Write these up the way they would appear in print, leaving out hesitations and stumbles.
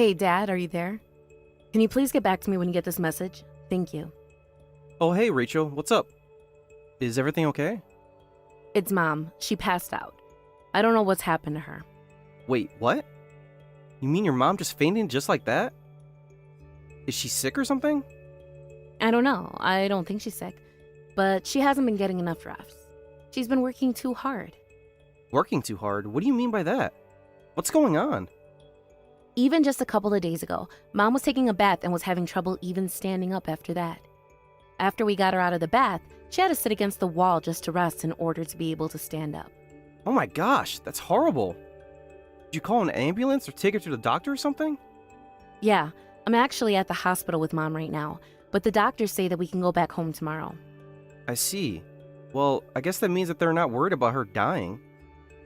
Hey, Dad, are you there? Can you please get back to me when you get this message? Thank you. Oh, hey, Rachel, what's up? Is everything okay? It's Mom. She passed out. I don't know what's happened to her. Wait, what? You mean your mom just fainted just like that? Is she sick or something? I don't know. I don't think she's sick. But she hasn't been getting enough rest. She's been working too hard. Working too hard? What do you mean by that? What's going on? Even just a couple of days ago, Mom was taking a bath and was having trouble even standing up after that. After we got her out of the bath, she had to sit against the wall just to rest in order to be able to stand up. Oh my gosh, that's horrible. Did you call an ambulance or take her to the doctor or something? Yeah, I'm actually at the hospital with Mom right now, but the doctors say that we can go back home tomorrow. I see. Well, I guess that means that they're not worried about her dying.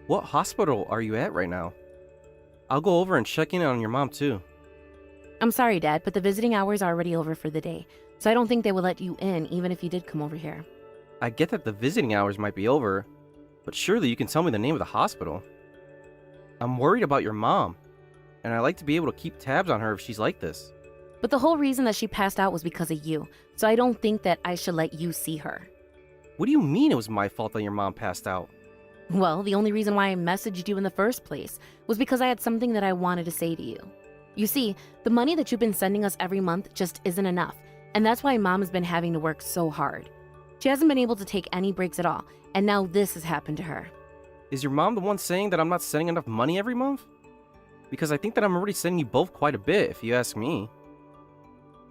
What hospital are you at right now? I'll go over and check in on your mom too. I'm sorry, Dad, but the visiting hours are already over for the day, so I don't think they will let you in even if you did come over here. I get that the visiting hours might be over, but surely you can tell me the name of the hospital. I'm worried about your mom, and I like to be able to keep tabs on her if she's like this. But the whole reason that she passed out was because of you, so I don't think that I should let you see her. What do you mean it was my fault that your mom passed out? Well, the only reason why I messaged you in the first place was because I had something that I wanted to say to you. You see, the money that you've been sending us every month just isn't enough, and that's why Mom has been having to work so hard. She hasn't been able to take any breaks at all, and now this has happened to her. Is your mom the one saying that I'm not sending enough money every month? Because I think that I'm already sending you both quite a bit, if you ask me.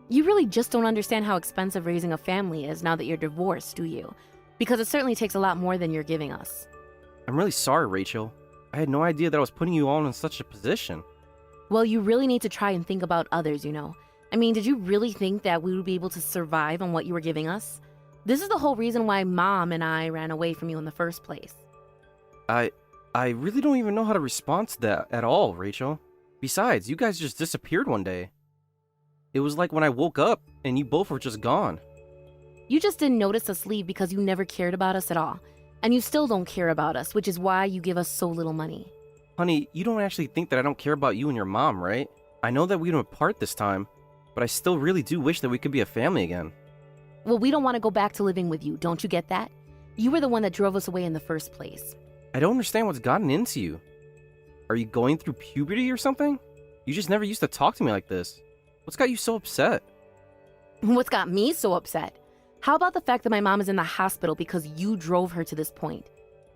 You really just don't understand how expensive raising a family is now that you're divorced, do you? Because it certainly takes a lot more than you're giving us. I'm really sorry, Rachel. I had no idea that I was putting you all in such a position. Well, you really need to try and think about others, you know. I mean, did you really think that we would be able to survive on what you were giving us? This is the whole reason why Mom and I ran away from you in the first place. I really don't even know how to respond to that at all, Rachel. Besides, you guys just disappeared one day. It was like when I woke up and you both were just gone. You just didn't notice us leave because you never cared about us at all. And you still don't care about us, which is why you give us so little money. Honey, you don't actually think that I don't care about you and your mom, right? I know that we went apart this time, but I still really do wish that we could be a family again. Well, we don't want to go back to living with you, don't you get that? You were the one that drove us away in the first place. I don't understand what's gotten into you. Are you going through puberty or something? You just never used to talk to me like this. What's got you so upset? What's got me so upset? How about the fact that my mom is in the hospital because you drove her to this point?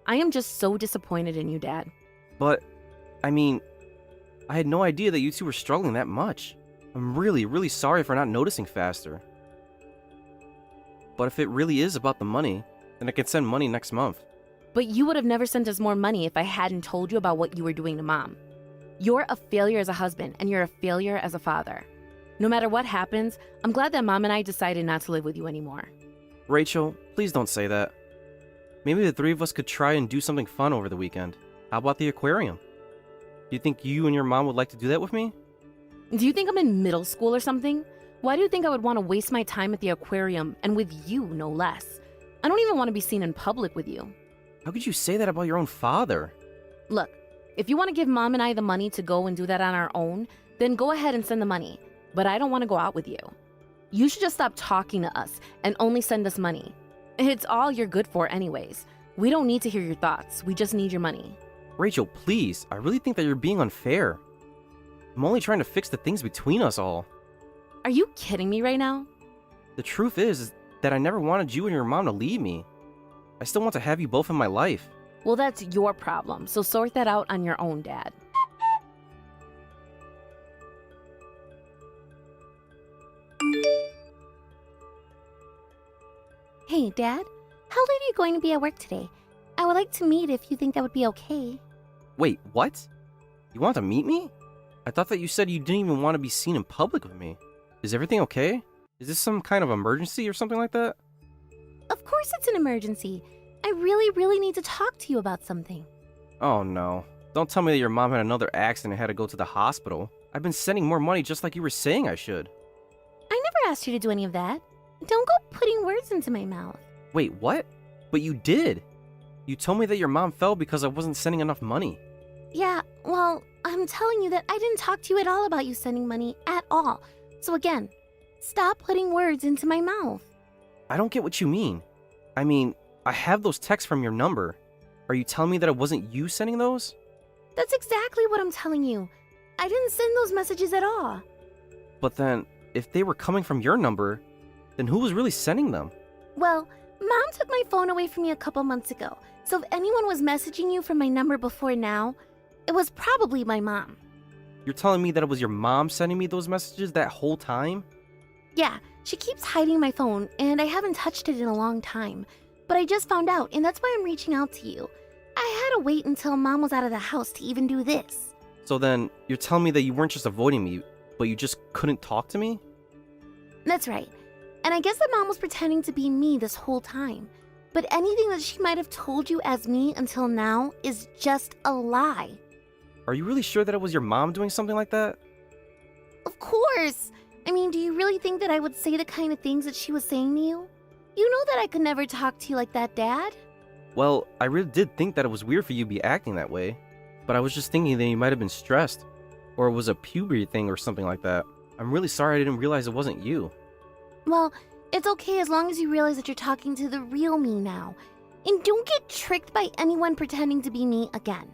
I am just so disappointed in you, Dad. But, I mean, I had no idea that you two were struggling that much. I'm really, really sorry for not noticing faster. But if it really is about the money, then I can send money next month. But you would have never sent us more money if I hadn't told you about what you were doing to Mom. You're a failure as a husband, and you're a failure as a father. No matter what happens, I'm glad that Mom and I decided not to live with you anymore. Rachel, please don't say that. Maybe the three of us could try and do something fun over the weekend. How about the aquarium? Do you think you and your mom would like to do that with me? Do you think I'm in middle school or something? Why do you think I would want to waste my time at the aquarium, and with you, no less? I don't even want to be seen in public with you. How could you say that about your own father? Look, if you want to give Mom and I the money to go and do that on our own, then go ahead and send the money. But I don't want to go out with you. You should just stop talking to us and only send us money. It's all you're good for anyways. We don't need to hear your thoughts. We just need your money. Rachel, please. I really think that you're being unfair. I'm only trying to fix the things between us all. Are you kidding me right now? The truth is that I never wanted you and your mom to leave me. I still want to have you both in my life. Well, that's your problem, so sort that out on your own, Dad. Hey, Dad. How late are you going to be at work today? I would like to meet if you think that would be okay. Wait, what? You want to meet me? I thought that you said you didn't even want to be seen in public with me. Is everything okay? Is this some kind of emergency or something like that? Of course it's an emergency. I really need to talk to you about something. Oh no. Don't tell me that your mom had another accident and had to go to the hospital. I've been sending more money just like you were saying I should. I never asked you to do any of that. Don't go putting words into my mouth. Wait, what? But you did. You told me that your mom fell because I wasn't sending enough money. Yeah, well, I'm telling you that I didn't talk to you at all about you sending money at all. So again, stop putting words into my mouth. I don't get what you mean. I mean, I have those texts from your number. Are you telling me that it wasn't you sending those? That's exactly what I'm telling you. I didn't send those messages at all. But then, if they were coming from your number, then who was really sending them? Well, Mom took my phone away from me a couple months ago, so if anyone was messaging you from my number before now, it was probably my mom. You're telling me that it was your mom sending me those messages that whole time? Yeah, she keeps hiding my phone, and I haven't touched it in a long time. But I just found out, and that's why I'm reaching out to you. I had to wait until Mom was out of the house to even do this. So then, you're telling me that you weren't just avoiding me, but you just couldn't talk to me? That's right. And I guess that Mom was pretending to be me this whole time. But anything that she might have told you as me until now is just a lie. Are you really sure that it was your mom doing something like that? Of course! I mean, do you really think that I would say the kind of things that she was saying to you? You know that I could never talk to you like that, Dad. Well, I really did think that it was weird for you to be acting that way. But I was just thinking that you might have been stressed. Or it was a puberty thing or something like that. I'm really sorry I didn't realize it wasn't you. Well, it's okay as long as you realize that you're talking to the real me now. And don't get tricked by anyone pretending to be me again.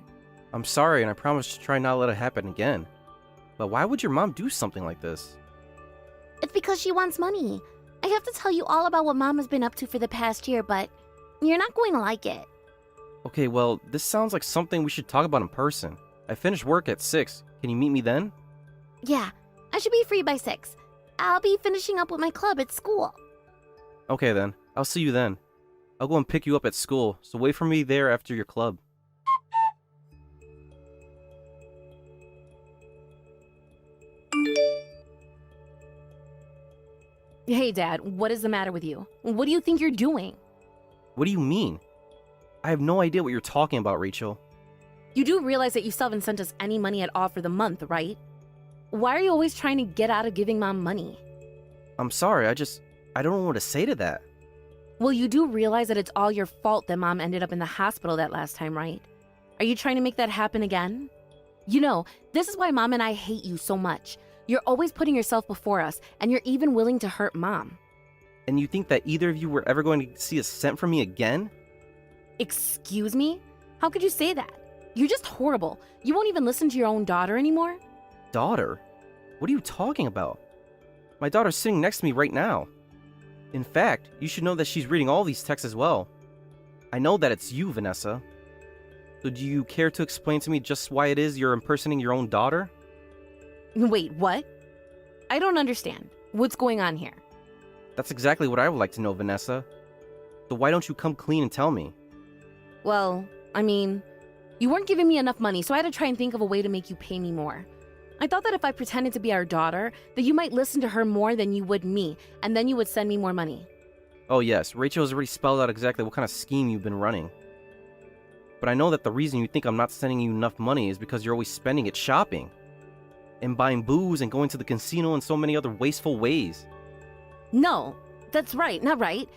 I'm sorry, and I promise to try not to let it happen again. But why would your mom do something like this? It's because she wants money. I have to tell you all about what Mom has been up to for the past year, but you're not going to like it. Okay, well, this sounds like something we should talk about in person. I finish work at 6. Can you meet me then? Yeah, I should be free by 6. I'll be finishing up with my club at school. Okay then, I'll see you then. I'll go and pick you up at school, so wait for me there after your club. Hey, Dad, what is the matter with you? What do you think you're doing? What do you mean? I have no idea what you're talking about, Rachel. You do realize that you still haven't sent us any money at all for the month, right? Why are you always trying to get out of giving Mom money? I'm sorry, I don't know what to say to that. Well, you do realize that it's all your fault that Mom ended up in the hospital that last time, right? Are you trying to make that happen again? You know, this is why Mom and I hate you so much. You're always putting yourself before us, and you're even willing to hurt Mom. And you think that either of you were ever going to see a cent from me again? Excuse me? How could you say that? You're just horrible. You won't even listen to your own daughter anymore? Daughter? What are you talking about? My daughter's sitting next to me right now. In fact, you should know that she's reading all these texts as well. I know that it's you, Vanessa. So do you care to explain to me just why it is you're impersonating your own daughter? Wait, what? I don't understand. What's going on here? That's exactly what I would like to know, Vanessa. So why don't you come clean and tell me? Well, I mean, you weren't giving me enough money, so I had to try and think of a way to make you pay me more. I thought that if I pretended to be our daughter, that you might listen to her more than you would me, and then you would send me more money. Oh yes, Rachel has already spelled out exactly what kind of scheme you've been running. But I know that the reason you think I'm not sending you enough money is because you're always spending it shopping. And buying booze and going to the casino and so many other wasteful ways. No, that's right, not right.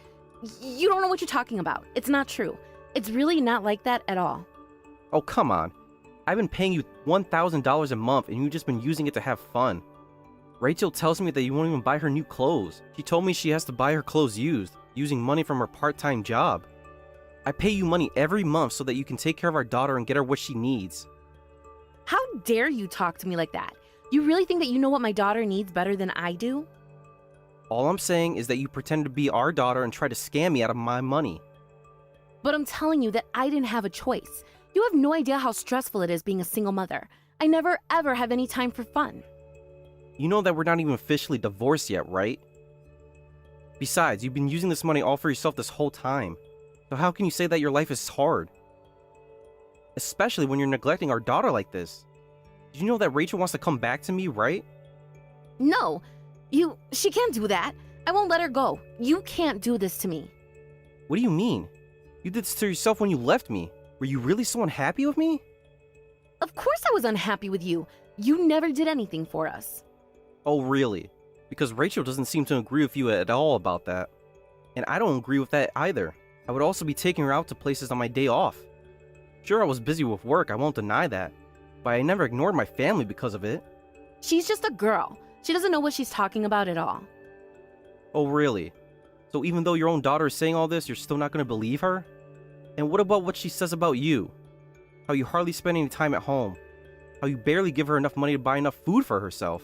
You don't know what you're talking about. It's not true. It's really not like that at all. Oh, come on. I've been paying you $1,000 a month and you've just been using it to have fun. Rachel tells me that you won't even buy her new clothes. She told me she has to buy her clothes used, using money from her part-time job. I pay you money every month so that you can take care of our daughter and get her what she needs. How dare you talk to me like that? You really think that you know what my daughter needs better than I do? All I'm saying is that you pretend to be our daughter and try to scam me out of my money. But I'm telling you that I didn't have a choice. You have no idea how stressful it is being a single mother. I never ever have any time for fun. You know that we're not even officially divorced yet, right? Besides, you've been using this money all for yourself this whole time. So how can you say that your life is hard? Especially when you're neglecting our daughter like this. Did you know that Rachel wants to come back to me, right? No, she can't do that. I won't let her go. You can't do this to me. What do you mean? You did this to yourself when you left me. Were you really so unhappy with me? Of course I was unhappy with you. You never did anything for us. Oh, really? Because Rachel doesn't seem to agree with you at all about that. And I don't agree with that either. I would also be taking her out to places on my day off. Sure, I was busy with work, I won't deny that. but I never ignored my family because of it. She's just a girl. She doesn't know what she's talking about at all. Oh, really? So even though your own daughter is saying all this, you're still not going to believe her? And what about what she says about you? How you hardly spend any time at home. How you barely give her enough money to buy enough food for herself.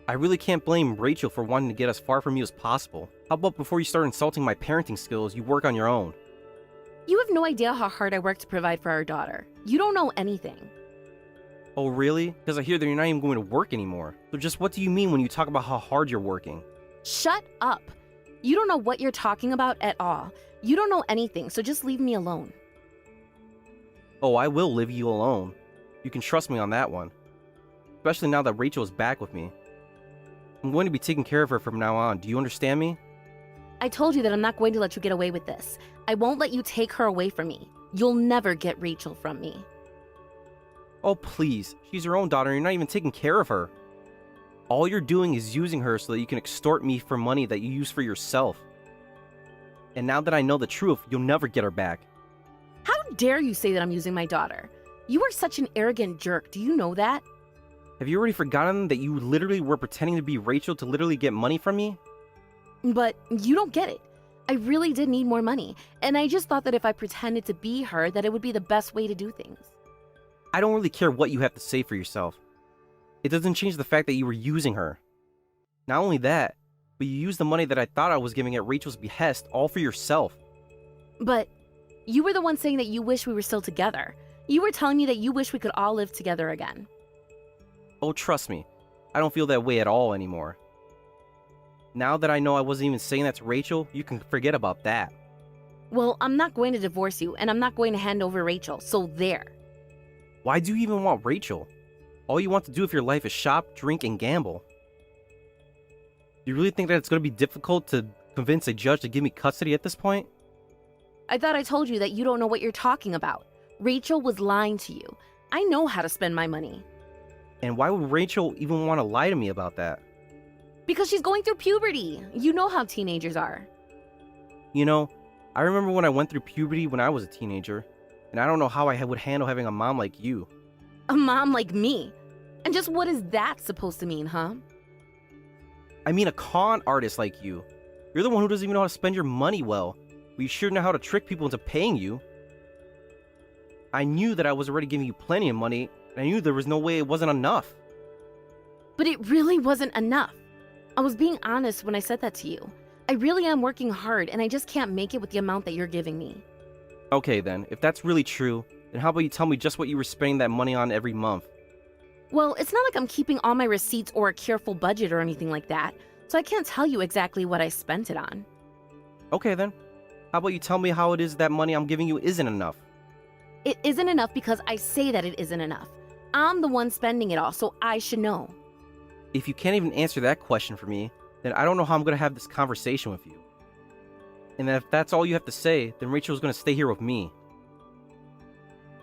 I really can't blame Rachel for wanting to get as far from you as possible. How about before you start insulting my parenting skills, you work on your own? You have no idea how hard I work to provide for our daughter. You don't know anything. Oh, really? Because I hear that you're not even going to work anymore. So just what do you mean when you talk about how hard you're working? Shut up. You don't know what you're talking about at all. You don't know anything, so just leave me alone. Oh, I will leave you alone. You can trust me on that one. Especially now that Rachel is back with me. I'm going to be taking care of her from now on. Do you understand me? I told you that I'm not going to let you get away with this. I won't let you take her away from me. You'll never get Rachel from me. Oh, please. She's your own daughter and you're not even taking care of her. All you're doing is using her so that you can extort me for money that you use for yourself. And now that I know the truth, you'll never get her back. How dare you say that I'm using my daughter? You are such an arrogant jerk. Do you know that? Have you already forgotten that you literally were pretending to be Rachel to literally get money from me? But you don't get it. I really did need more money, and I just thought that if I pretended to be her, that it would be the best way to do things. I don't really care what you have to say for yourself. It doesn't change the fact that you were using her. Not only that, but you used the money that I thought I was giving at Rachel's behest all for yourself. But you were the one saying that you wish we were still together. You were telling me that you wish we could all live together again. Oh, trust me, I don't feel that way at all anymore. Now that I know I wasn't even saying that to Rachel, you can forget about that. Well, I'm not going to divorce you, and I'm not going to hand over Rachel, so there. Why do you even want Rachel? All you want to do with your life is shop, drink, and gamble. You really think that it's going to be difficult to convince a judge to give me custody at this point? I thought I told you that you don't know what you're talking about. Rachel was lying to you. I know how to spend my money. And why would Rachel even want to lie to me about that? Because she's going through puberty. You know how teenagers are. You know, I remember when I went through puberty when I was a teenager, and I don't know how I would handle having a mom like you. A mom like me? And just what is that supposed to mean, huh? I mean a con artist like you. You're the one who doesn't even know how to spend your money well, but you sure know how to trick people into paying you. I knew that I was already giving you plenty of money, and I knew there was no way it wasn't enough. But it really wasn't enough. I was being honest when I said that to you. I really am working hard, and I just can't make it with the amount that you're giving me. Okay then, if that's really true, then how about you tell me just what you were spending that money on every month? Well, it's not like I'm keeping all my receipts or a careful budget or anything like that, so I can't tell you exactly what I spent it on. Okay then, how about you tell me how it is that money I'm giving you isn't enough? It isn't enough because I say that it isn't enough. I'm the one spending it all, so I should know. If you can't even answer that question for me, then I don't know how I'm going to have this conversation with you. And if that's all you have to say, then Rachel's going to stay here with me.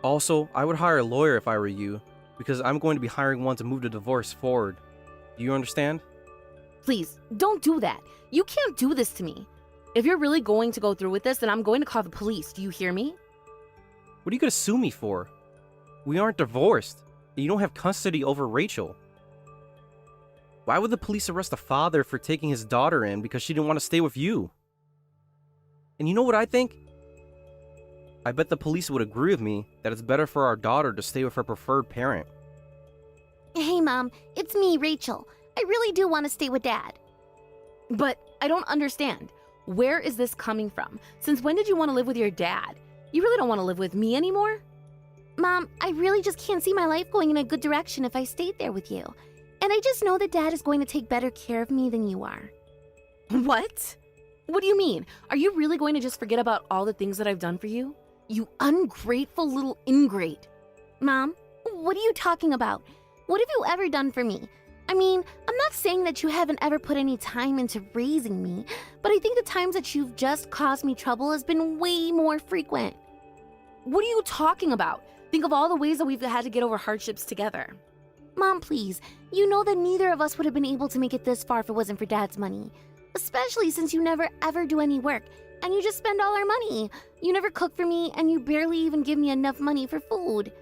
Also, I would hire a lawyer if I were you, because I'm going to be hiring one to move the divorce forward. Do you understand? Please, don't do that. You can't do this to me. If you're really going to go through with this, then I'm going to call the police. Do you hear me? What are you going to sue me for? We aren't divorced, and you don't have custody over Rachel. Why would the police arrest a father for taking his daughter in because she didn't want to stay with you? And you know what I think? I bet the police would agree with me that it's better for our daughter to stay with her preferred parent. Hey, Mom, it's me, Rachel. I really do want to stay with Dad. But I don't understand. Where is this coming from? Since when did you want to live with your dad? You really don't want to live with me anymore? Mom, I really just can't see my life going in a good direction if I stayed there with you. And I just know that Dad is going to take better care of me than you are. What? What do you mean? Are you really going to just forget about all the things that I've done for you? You ungrateful little ingrate. Mom, what are you talking about? What have you ever done for me? I mean, I'm not saying that you haven't ever put any time into raising me, but I think the times that you've just caused me trouble has been way more frequent. What are you talking about? Think of all the ways that we've had to get over hardships together. Mom, please, you know that neither of us would have been able to make it this far if it wasn't for Dad's money. Especially since you never ever do any work, and you just spend all our money. You never cook for me, and you barely even give me enough money for food.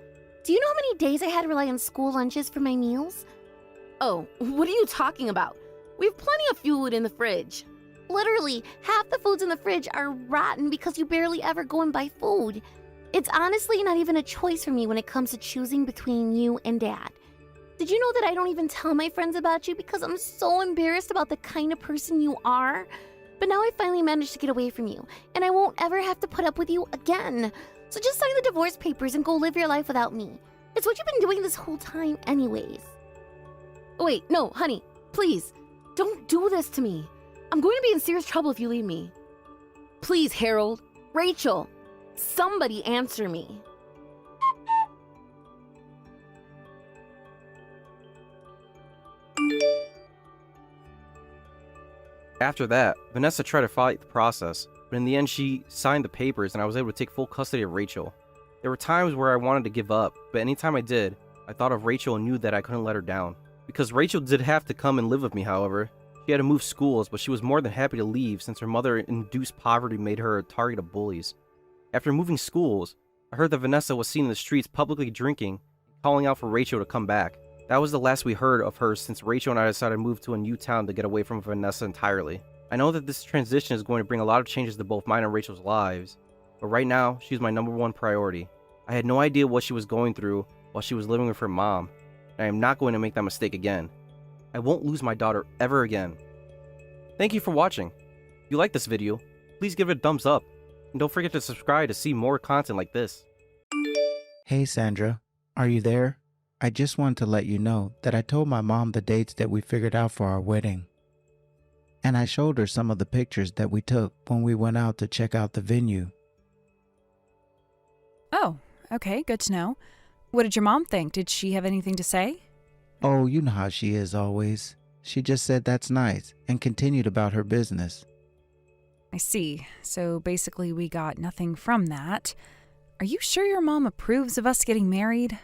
Do you know how many days I had to rely on school lunches for my meals? Oh, what are you talking about? We have plenty of food in the fridge. Literally, half the foods in the fridge are rotten because you barely ever go and buy food. It's honestly not even a choice for me when it comes to choosing between you and Dad. Did you know that I don't even tell my friends about you because I'm so embarrassed about the kind of person you are? But now I finally managed to get away from you, and I won't ever have to put up with you again. So just sign the divorce papers and go live your life without me. It's what you've been doing this whole time anyways. Wait, no, honey, please, don't do this to me. I'm going to be in serious trouble if you leave me. Please, Harold, Rachel, somebody answer me. After that, Vanessa tried to fight the process, but in the end she signed the papers and I was able to take full custody of Rachel. There were times where I wanted to give up, but anytime I did, I thought of Rachel and knew that I couldn't let her down. Because Rachel did have to come and live with me, however. She had to move schools, but she was more than happy to leave since her mother-induced poverty made her a target of bullies. After moving schools, I heard that Vanessa was seen in the streets publicly drinking, calling out for Rachel to come back. That was the last we heard of her since Rachel and I decided to move to a new town to get away from Vanessa entirely. I know that this transition is going to bring a lot of changes to both mine and Rachel's lives, but right now, she's my #1 priority. I had no idea what she was going through while she was living with her mom, and I am not going to make that mistake again. I won't lose my daughter ever again. Thank you for watching. If you like this video, please give it a thumbs up, and don't forget to subscribe to see more content like this. Hey Sandra, are you there? I just wanted to let you know that I told my mom the dates that we figured out for our wedding. And I showed her some of the pictures that we took when we went out to check out the venue. Oh, okay, good to know. What did your mom think? Did she have anything to say? Oh, you know how she is always. She just said that's nice and continued about her business. I see. So basically we got nothing from that. Are you sure your mom approves of us getting married?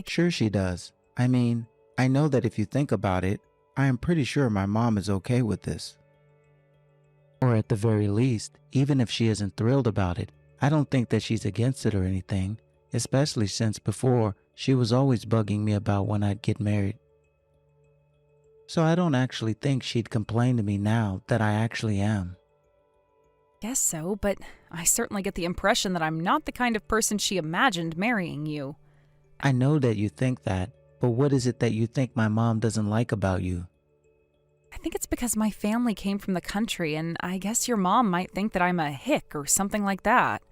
Sure she does. I mean, I know that if you think about it, I am pretty sure my mom is okay with this. Or at the very least, even if she isn't thrilled about it, I don't think that she's against it or anything, especially since before she was always bugging me about when I'd get married. So I don't actually think she'd complain to me now that I actually am. Guess so, but I certainly get the impression that I'm not the kind of person she imagined marrying you. I know that you think that, but what is it that you think my mom doesn't like about you? I think it's because my family came from the country, and I guess your mom might think that I'm a hick or something like that.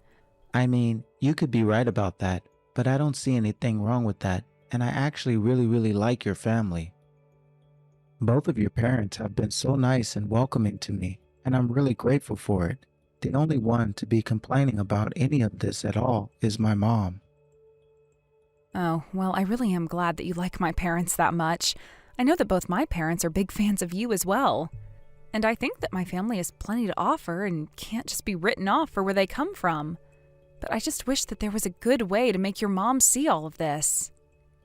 I mean, you could be right about that, but I don't see anything wrong with that, and I actually really like your family. Both of your parents have been so nice and welcoming to me, and I'm really grateful for it. The only one to be complaining about any of this at all is my mom. Oh, well, I really am glad that you like my parents that much. I know that both my parents are big fans of you as well. And I think that my family has plenty to offer and can't just be written off for where they come from. But I just wish that there was a good way to make your mom see all of this.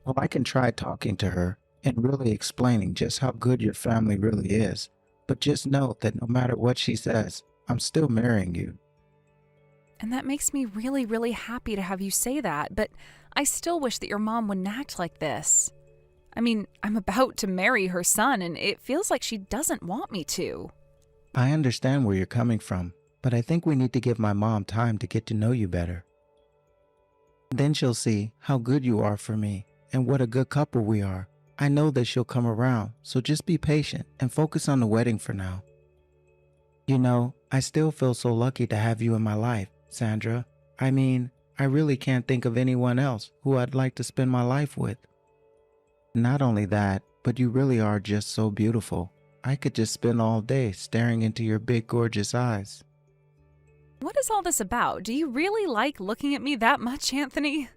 Well, I can try talking to her and really explaining just how good your family really is. But just know that no matter what she says, I'm still marrying you. And that makes me really happy to have you say that, but I still wish that your mom wouldn't act like this. I mean, I'm about to marry her son, and it feels like she doesn't want me to. I understand where you're coming from, but I think we need to give my mom time to get to know you better. Then she'll see how good you are for me and what a good couple we are. I know that she'll come around, so just be patient and focus on the wedding for now. You know, I still feel so lucky to have you in my life, Sandra. I mean, I really can't think of anyone else who I'd like to spend my life with. Not only that, but you really are just so beautiful. I could just spend all day staring into your big, gorgeous eyes. What is all this about? Do you really like looking at me that much, Anthony?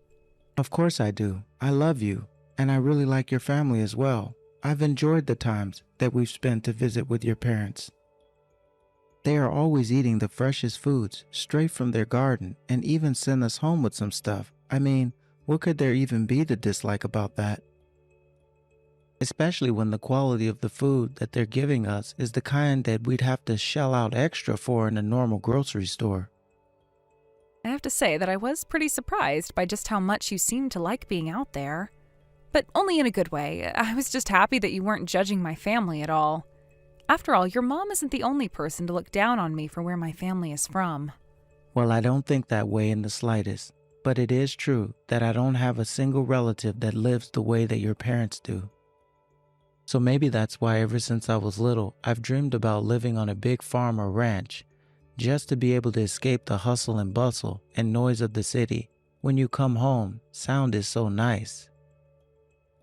Of course I do. I love you, and I really like your family as well. I've enjoyed the times that we've spent to visit with your parents. They are always eating the freshest foods straight from their garden and even send us home with some stuff. I mean, what could there even be to dislike about that? Especially when the quality of the food that they're giving us is the kind that we'd have to shell out extra for in a normal grocery store. I have to say that I was pretty surprised by just how much you seemed to like being out there. But only in a good way. I was just happy that you weren't judging my family at all. After all, your mom isn't the only person to look down on me for where my family is from. Well, I don't think that way in the slightest. But it is true that I don't have a single relative that lives the way that your parents do. So maybe that's why ever since I was little, I've dreamed about living on a big farm or ranch, just to be able to escape the hustle and bustle and noise of the city. When you come home, sound is so nice.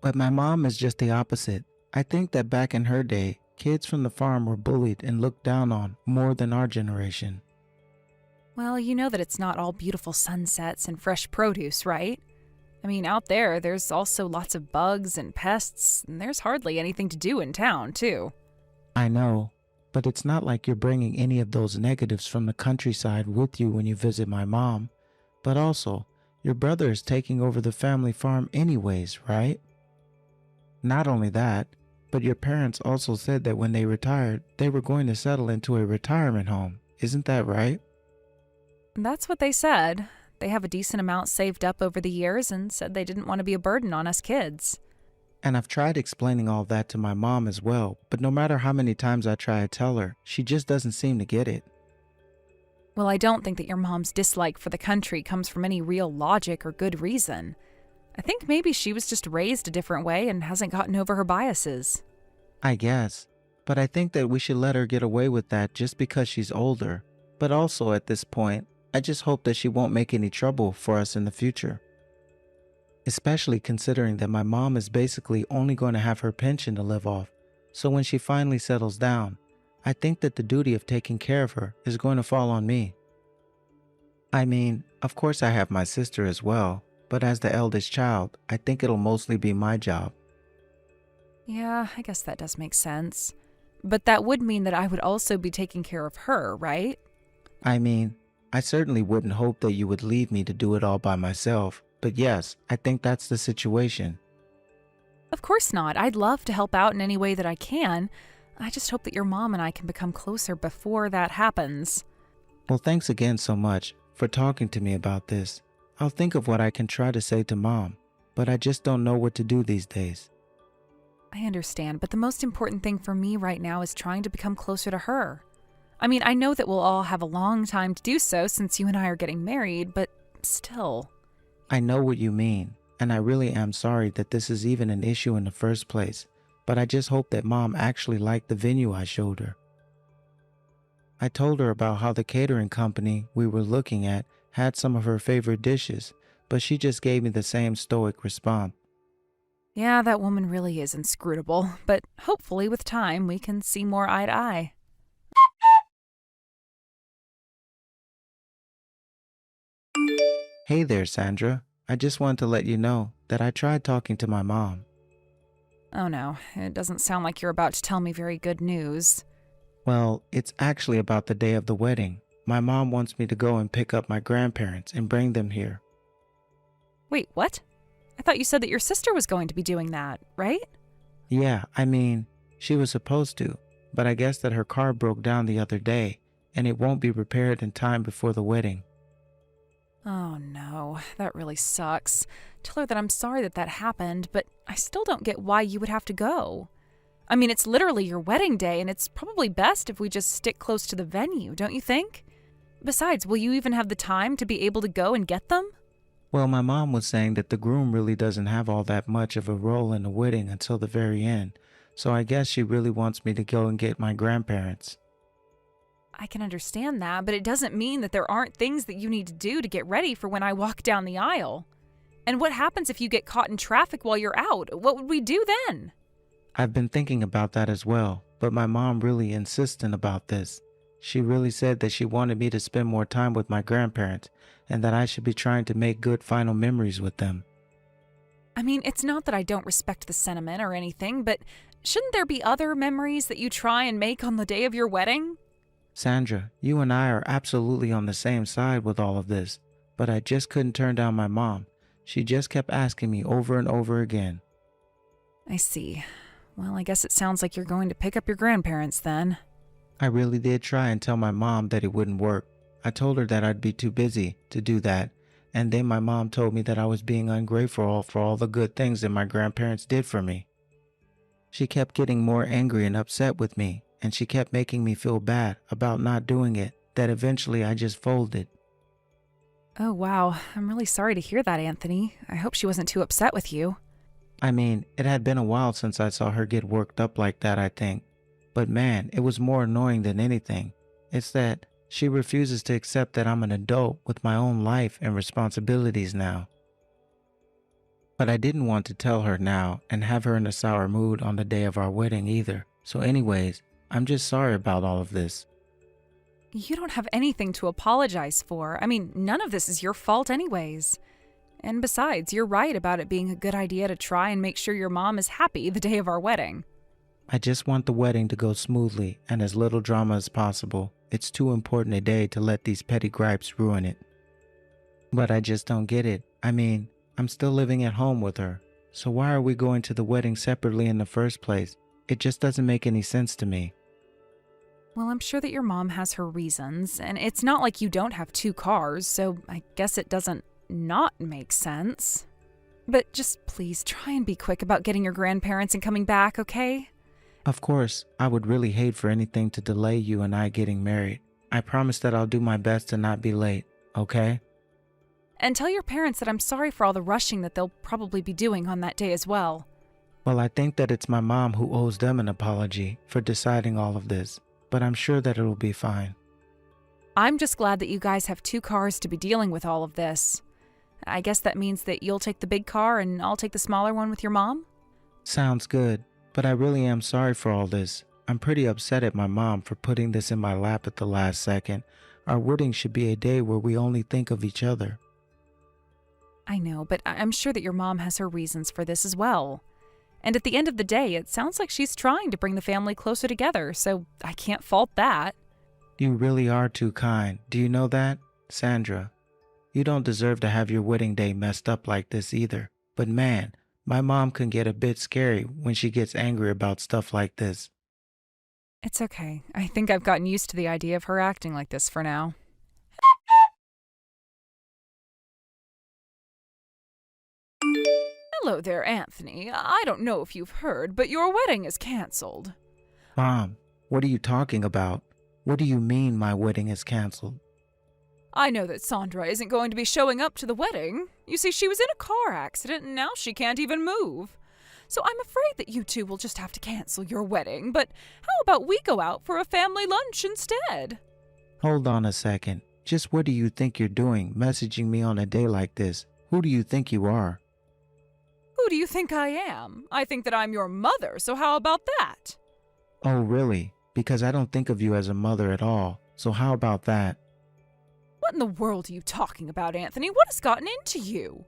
But my mom is just the opposite. I think that back in her day, kids from the farm were bullied and looked down on more than our generation. Well, you know that it's not all beautiful sunsets and fresh produce, right? I mean, out there's also lots of bugs and pests, and there's hardly anything to do in town, too. I know, but it's not like you're bringing any of those negatives from the countryside with you when you visit my mom. But also, your brother is taking over the family farm anyways, right? Not only that, but your parents also said that when they retired, they were going to settle into a retirement home. Isn't that right? That's what they said. They have a decent amount saved up over the years and said they didn't want to be a burden on us kids. And I've tried explaining all that to my mom as well, but no matter how many times I try to tell her, she just doesn't seem to get it. Well, I don't think that your mom's dislike for the country comes from any real logic or good reason. I think maybe she was just raised a different way and hasn't gotten over her biases. I guess, but I think that we should let her get away with that just because she's older. But also at this point, I just hope that she won't make any trouble for us in the future. Especially considering that my mom is basically only going to have her pension to live off. So when she finally settles down, I think that the duty of taking care of her is going to fall on me. I mean, of course I have my sister as well, but as the eldest child, I think it'll mostly be my job. Yeah, I guess that does make sense. But that would mean that I would also be taking care of her, right? I mean, I certainly wouldn't hope that you would leave me to do it all by myself, but yes, I think that's the situation. Of course not. I'd love to help out in any way that I can. I just hope that your mom and I can become closer before that happens. Well, thanks again so much for talking to me about this. I'll think of what I can try to say to Mom, but I just don't know what to do these days. I understand, but the most important thing for me right now is trying to become closer to her. I mean, I know that we'll all have a long time to do so since you and I are getting married, but still. I know what you mean, and I really am sorry that this is even an issue in the first place, but I just hope that Mom actually liked the venue I showed her. I told her about how the catering company we were looking at had some of her favorite dishes, but she just gave me the same stoic response. Yeah, that woman really is inscrutable, but hopefully with time we can see more eye to eye. Hey there, Sandra. I just wanted to let you know that I tried talking to my mom. Oh no, it doesn't sound like you're about to tell me very good news. Well, it's actually about the day of the wedding. My mom wants me to go and pick up my grandparents and bring them here. Wait, what? I thought you said that your sister was going to be doing that, right? Yeah, I mean, she was supposed to, but I guess that her car broke down the other day, and it won't be repaired in time before the wedding. Oh no, that really sucks. Tell her that I'm sorry that happened, but I still don't get why you would have to go. I mean, it's literally your wedding day, and it's probably best if we just stick close to the venue, don't you think? Besides, will you even have the time to be able to go and get them? Well, my mom was saying that the groom really doesn't have all that much of a role in the wedding until the very end, so I guess she really wants me to go and get my grandparents. I can understand that, but it doesn't mean that there aren't things that you need to do to get ready for when I walk down the aisle. And what happens if you get caught in traffic while you're out? What would we do then? I've been thinking about that as well, but my mom really insistent about this. She really said that she wanted me to spend more time with my grandparents and that I should be trying to make good final memories with them. I mean, it's not that I don't respect the sentiment or anything, but shouldn't there be other memories that you try and make on the day of your wedding? Sandra, you and I are absolutely on the same side with all of this, but I just couldn't turn down my mom. She just kept asking me over and over again. I see. Well, I guess it sounds like you're going to pick up your grandparents then. I really did try and tell my mom that it wouldn't work. I told her that I'd be too busy to do that, and then my mom told me that I was being ungrateful for all the good things that my grandparents did for me. She kept getting more angry and upset with me, and she kept making me feel bad about not doing it, that eventually I just folded. Oh, wow. I'm really sorry to hear that, Anthony. I hope she wasn't too upset with you. I mean, it had been a while since I saw her get worked up like that, I think. But man, it was more annoying than anything. It's that she refuses to accept that I'm an adult with my own life and responsibilities now. But I didn't want to tell her now and have her in a sour mood on the day of our wedding either. So anyways, I'm just sorry about all of this. You don't have anything to apologize for. I mean, none of this is your fault anyways. And besides, you're right about it being a good idea to try and make sure your mom is happy the day of our wedding. I just want the wedding to go smoothly and as little drama as possible. It's too important a day to let these petty gripes ruin it. But I just don't get it. I mean, I'm still living at home with her. So why are we going to the wedding separately in the first place? It just doesn't make any sense to me. Well, I'm sure that your mom has her reasons, and it's not like you don't have 2 cars, so I guess it doesn't not make sense. But just please try and be quick about getting your grandparents and coming back, okay? Of course, I would really hate for anything to delay you and I getting married. I promise that I'll do my best to not be late, okay? And tell your parents that I'm sorry for all the rushing that they'll probably be doing on that day as well. Well, I think that it's my mom who owes them an apology for deciding all of this, but I'm sure that it'll be fine. I'm just glad that you guys have 2 cars to be dealing with all of this. I guess that means that you'll take the big car and I'll take the smaller one with your mom? Sounds good, but I really am sorry for all this. I'm pretty upset at my mom for putting this in my lap at the last second. Our wedding should be a day where we only think of each other. I know, but I'm sure that your mom has her reasons for this as well. And at the end of the day, it sounds like she's trying to bring the family closer together, so I can't fault that. You really are too kind. Do you know that, Sandra? You don't deserve to have your wedding day messed up like this either. But man, my mom can get a bit scary when she gets angry about stuff like this. It's okay. I think I've gotten used to the idea of her acting like this for now. Hello there, Anthony. I don't know if you've heard, but your wedding is canceled. Mom, what are you talking about? What do you mean my wedding is canceled? I know that Sandra isn't going to be showing up to the wedding. You see, she was in a car accident and now she can't even move. So I'm afraid that you two will just have to cancel your wedding, but how about we go out for a family lunch instead? Hold on a second. Just what do you think you're doing, messaging me on a day like this? Who do you think you are? Who do you think I am? I think that I'm your mother, so how about that? Oh, really? Because I don't think of you as a mother at all. So how about that? What in the world are you talking about, Anthony? What has gotten into you?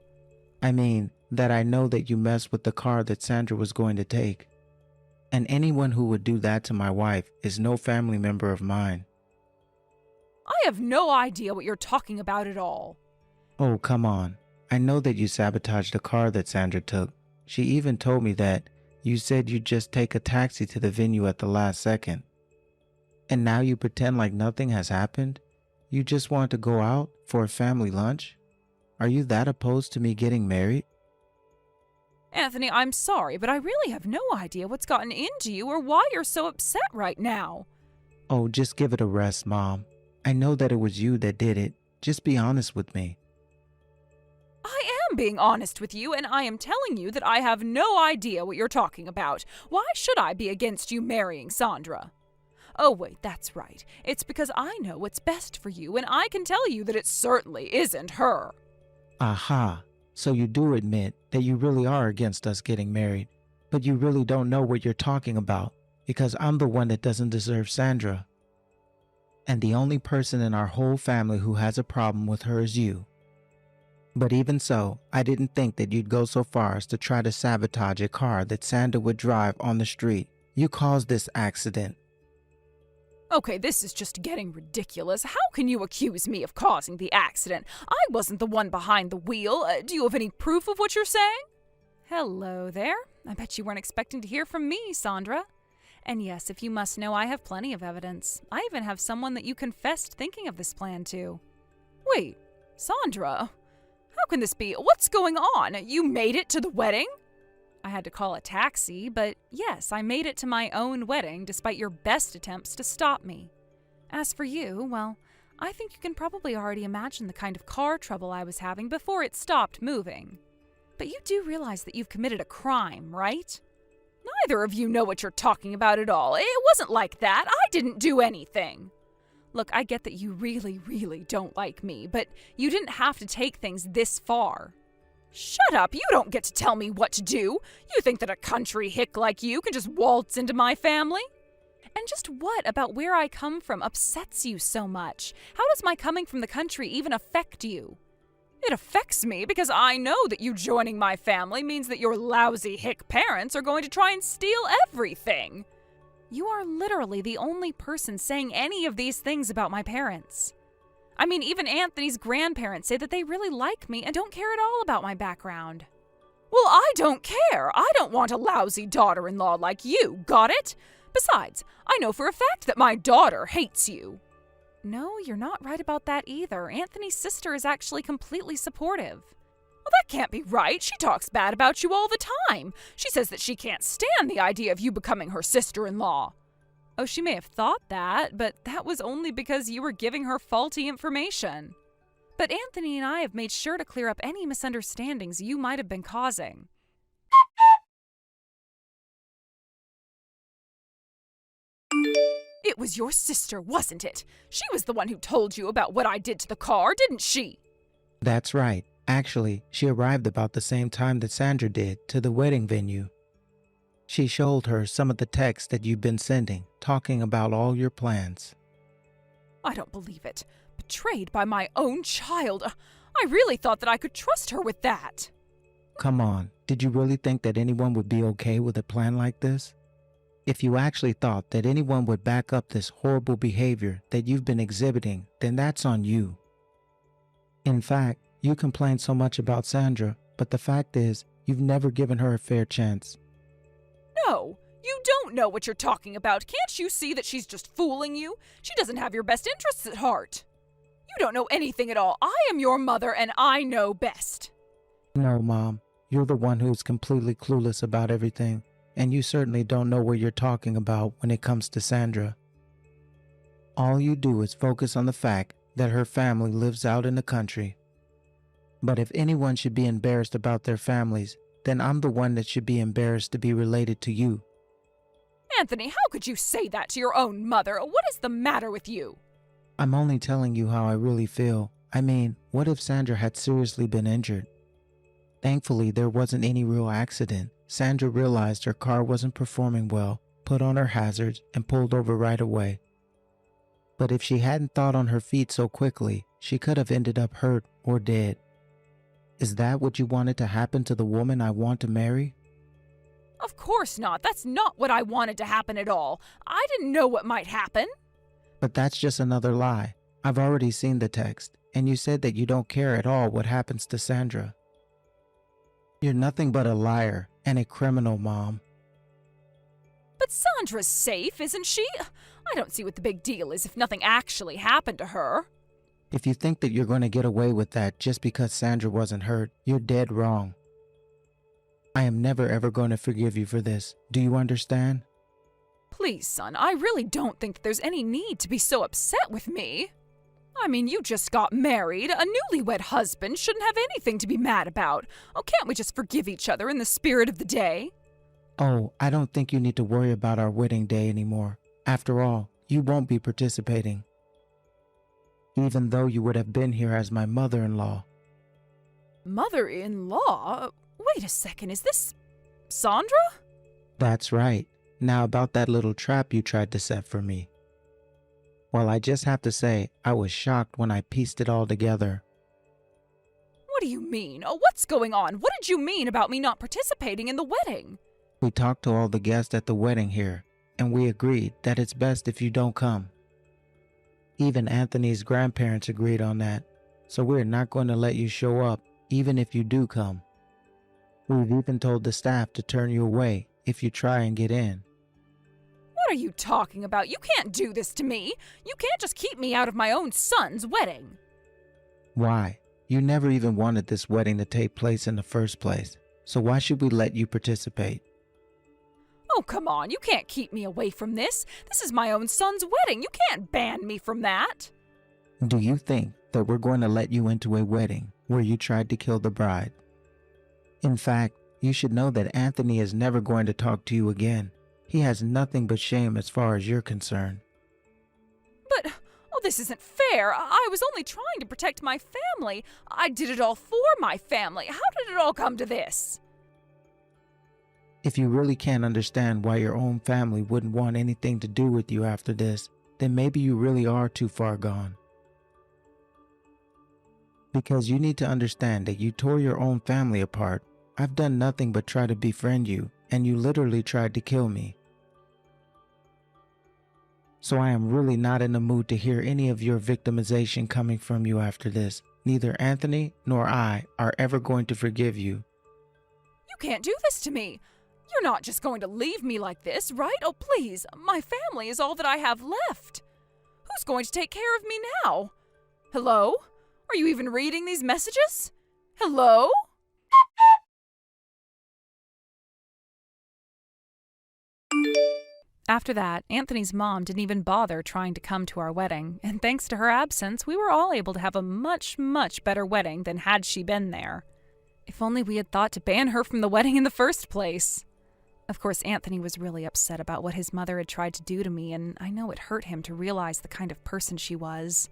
I mean, that I know that you messed with the car that Sandra was going to take. And anyone who would do that to my wife is no family member of mine. I have no idea what you're talking about at all. Oh, come on. I know that you sabotaged the car that Sandra took. She even told me that you said you'd just take a taxi to the venue at the last second. And now you pretend like nothing has happened? You just want to go out for a family lunch? Are you that opposed to me getting married? Anthony, I'm sorry, but I really have no idea what's gotten into you or why you're so upset right now. Oh, just give it a rest, Mom. I know that it was you that did it. Just be honest with me. I am being honest with you, and I am telling you that I have no idea what you're talking about. Why should I be against you marrying Sandra? Oh, wait, that's right. It's because I know what's best for you, and I can tell you that it certainly isn't her. Aha. So you do admit that you really are against us getting married, but you really don't know what you're talking about, because I'm the one that doesn't deserve Sandra. And the only person in our whole family who has a problem with her is you. But even so, I didn't think that you'd go so far as to try to sabotage a car that Sandra would drive on the street. You caused this accident. Okay, this is just getting ridiculous. How can you accuse me of causing the accident? I wasn't the one behind the wheel. Do you have any proof of what you're saying? Hello there. I bet you weren't expecting to hear from me, Sandra. And yes, if you must know, I have plenty of evidence. I even have someone that you confessed thinking of this plan to. Wait, Sandra, how can this be? What's going on? You made it to the wedding? I had to call a taxi, but yes, I made it to my own wedding despite your best attempts to stop me. As for you, well, I think you can probably already imagine the kind of car trouble I was having before it stopped moving. But you do realize that you've committed a crime, right? Neither of you know what you're talking about at all. It wasn't like that. I didn't do anything. Look, I get that you really, really don't like me, but you didn't have to take things this far. Shut up! You don't get to tell me what to do! You think that a country hick like you can just waltz into my family? And just what about where I come from upsets you so much? How does my coming from the country even affect you? It affects me because I know that you joining my family means that your lousy hick parents are going to try and steal everything. You are literally the only person saying any of these things about my parents. I mean, even Anthony's grandparents say that they really like me and don't care at all about my background. Well, I don't care. I don't want a lousy daughter-in-law like you, got it? Besides, I know for a fact that my daughter hates you. No, you're not right about that either. Anthony's sister is actually completely supportive. Well, that can't be right. She talks bad about you all the time. She says that she can't stand the idea of you becoming her sister-in-law. Oh, she may have thought that, but that was only because you were giving her faulty information. But Anthony and I have made sure to clear up any misunderstandings you might have been causing. It was your sister, wasn't it? She was the one who told you about what I did to the car, didn't she? That's right. Actually, she arrived about the same time that Sandra did to the wedding venue. She showed her some of the texts that you've been sending, talking about all your plans. I don't believe it. Betrayed by my own child. I really thought that I could trust her with that. Come on, did you really think that anyone would be okay with a plan like this? If you actually thought that anyone would back up this horrible behavior that you've been exhibiting, then that's on you. In fact, you complain so much about Sandra, but the fact is, you've never given her a fair chance. No, you don't know what you're talking about. Can't you see that she's just fooling you? She doesn't have your best interests at heart. You don't know anything at all. I am your mother and I know best. No, Mom. You're the one who's completely clueless about everything, and you certainly don't know what you're talking about when it comes to Sandra. All you do is focus on the fact that her family lives out in the country. But if anyone should be embarrassed about their families, then I'm the one that should be embarrassed to be related to you. Anthony, how could you say that to your own mother? What is the matter with you? I'm only telling you how I really feel. I mean, what if Sandra had seriously been injured? Thankfully, there wasn't any real accident. Sandra realized her car wasn't performing well, put on her hazards, and pulled over right away. But if she hadn't thought on her feet so quickly, she could have ended up hurt or dead. Is that what you wanted to happen to the woman I want to marry? Of course not. That's not what I wanted to happen at all. I didn't know what might happen. But that's just another lie. I've already seen the text, and you said that you don't care at all what happens to Sandra. You're nothing but a liar and a criminal, Mom. But Sandra's safe, isn't she? I don't see what the big deal is if nothing actually happened to her. If you think that you're going to get away with that just because Sandra wasn't hurt, you're dead wrong. I am never ever going to forgive you for this. Do you understand? Please, son, I really don't think that there's any need to be so upset with me. I mean, you just got married. A newlywed husband shouldn't have anything to be mad about. Oh, can't we just forgive each other in the spirit of the day? Oh, I don't think you need to worry about our wedding day anymore. After all, you won't be participating. Even though you would have been here as my mother-in-law. Mother-in-law? Wait a second, is this Sandra? That's right. Now about that little trap you tried to set for me. Well, I just have to say, I was shocked when I pieced it all together. What do you mean? Oh, what's going on? What did you mean about me not participating in the wedding? We talked to all the guests at the wedding here, and we agreed that it's best if you don't come. Even Anthony's grandparents agreed on that, so we're not going to let you show up, even if you do come. We've even told the staff to turn you away if you try and get in. What are you talking about? You can't do this to me. You can't just keep me out of my own son's wedding. Why? You never even wanted this wedding to take place in the first place. So why should we let you participate? Oh, come on. You can't keep me away from this. This is my own son's wedding. You can't ban me from that. Do you think that we're going to let you into a wedding where you tried to kill the bride? In fact, you should know that Anthony is never going to talk to you again. He has nothing but shame as far as you're concerned. But, oh, this isn't fair. I was only trying to protect my family. I did it all for my family. How did it all come to this? If you really can't understand why your own family wouldn't want anything to do with you after this, then maybe you really are too far gone. Because you need to understand that you tore your own family apart. I've done nothing but try to befriend you, and you literally tried to kill me. So I am really not in the mood to hear any of your victimization coming from you after this. Neither Anthony nor I are ever going to forgive you. You can't do this to me. You're not just going to leave me like this, right? Oh, please. My family is all that I have left. Who's going to take care of me now? Hello? Are you even reading these messages? Hello? After that, Anthony's mom didn't even bother trying to come to our wedding, and thanks to her absence, we were all able to have a much, much better wedding than had she been there. If only we had thought to ban her from the wedding in the first place. Of course, Anthony was really upset about what his mother had tried to do to me, and I know it hurt him to realize the kind of person she was.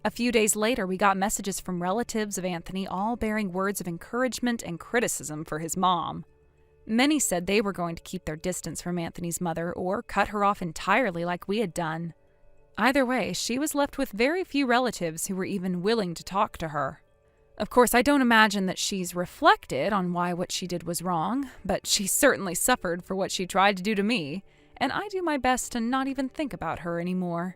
A few days later, we got messages from relatives of Anthony, all bearing words of encouragement and criticism for his mom. Many said they were going to keep their distance from Anthony's mother or cut her off entirely like we had done. Either way, she was left with very few relatives who were even willing to talk to her. Of course, I don't imagine that she's reflected on why what she did was wrong, but she certainly suffered for what she tried to do to me, and I do my best to not even think about her anymore.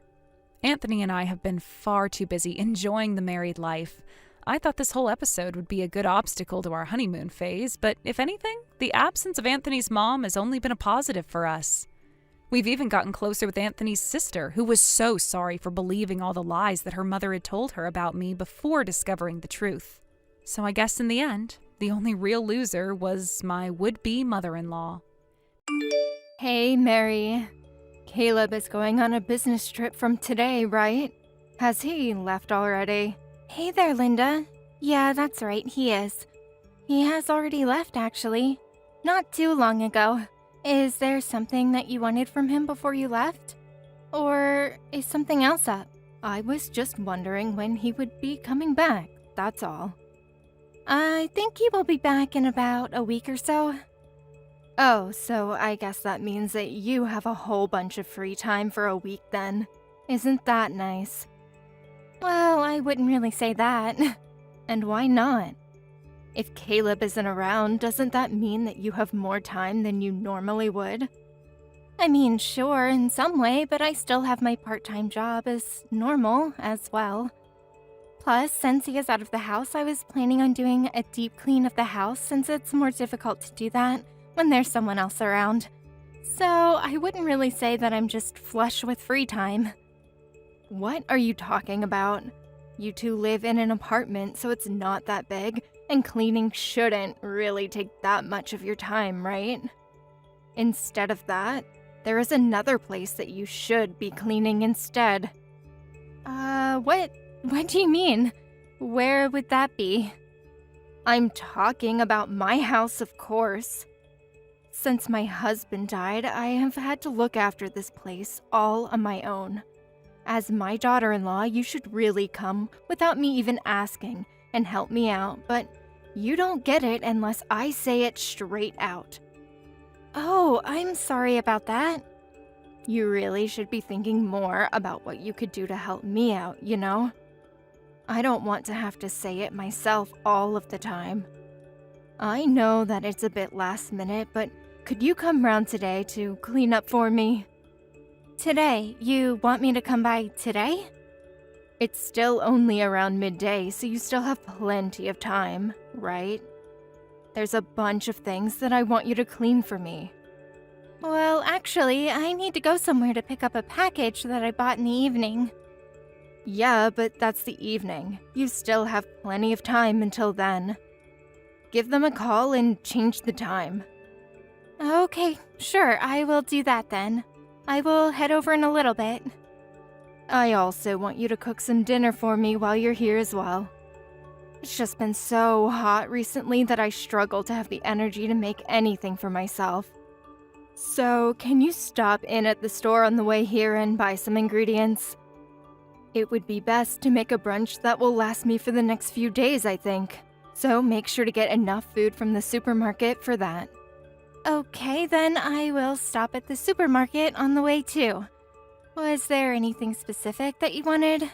Anthony and I have been far too busy enjoying the married life. I thought this whole episode would be a good obstacle to our honeymoon phase, but if anything, the absence of Anthony's mom has only been a positive for us. We've even gotten closer with Anthony's sister, who was so sorry for believing all the lies that her mother had told her about me before discovering the truth. So I guess in the end, the only real loser was my would-be mother-in-law. Hey, Mary. Caleb is going on a business trip from today, right? Has he left already? Hey there, Linda. Yeah, that's right, he is. He has already left, actually. Not too long ago. Is there something that you wanted from him before you left? Or is something else up? I was just wondering when he would be coming back, that's all. I think he will be back in about a week or so. Oh, so I guess that means that you have a whole bunch of free time for a week then. Isn't that nice? Well, I wouldn't really say that. And why not? If Caleb isn't around, doesn't that mean that you have more time than you normally would? I mean, sure, in some way, but I still have my part-time job as normal as well. Plus, since he is out of the house, I was planning on doing a deep clean of the house since it's more difficult to do that when there's someone else around. So I wouldn't really say that I'm just flush with free time. What are you talking about? You two live in an apartment, so it's not that big, and cleaning shouldn't really take that much of your time, right? Instead of that, there is another place that you should be cleaning instead. What do you mean? Where would that be? I'm talking about my house, of course. Since my husband died, I have had to look after this place all on my own. As my daughter-in-law, you should really come without me even asking and help me out, but you don't get it unless I say it straight out. Oh, I'm sorry about that. You really should be thinking more about what you could do to help me out, you know? I don't want to have to say it myself all of the time. I know that it's a bit last minute, but could you come round today to clean up for me? Today? You want me to come by today? It's still only around midday, so you still have plenty of time, right? There's a bunch of things that I want you to clean for me. Well, actually, I need to go somewhere to pick up a package that I bought in the evening. Yeah, but that's the evening. You still have plenty of time until then. Give them a call and change the time. Okay, sure, I will do that then. I will head over in a little bit. I also want you to cook some dinner for me while you're here as well. It's just been so hot recently that I struggle to have the energy to make anything for myself. So, can you stop in at the store on the way here and buy some ingredients? It would be best to make a brunch that will last me for the next few days, I think. So make sure to get enough food from the supermarket for that. Okay, then I will stop at the supermarket on the way too. Was there anything specific that you wanted?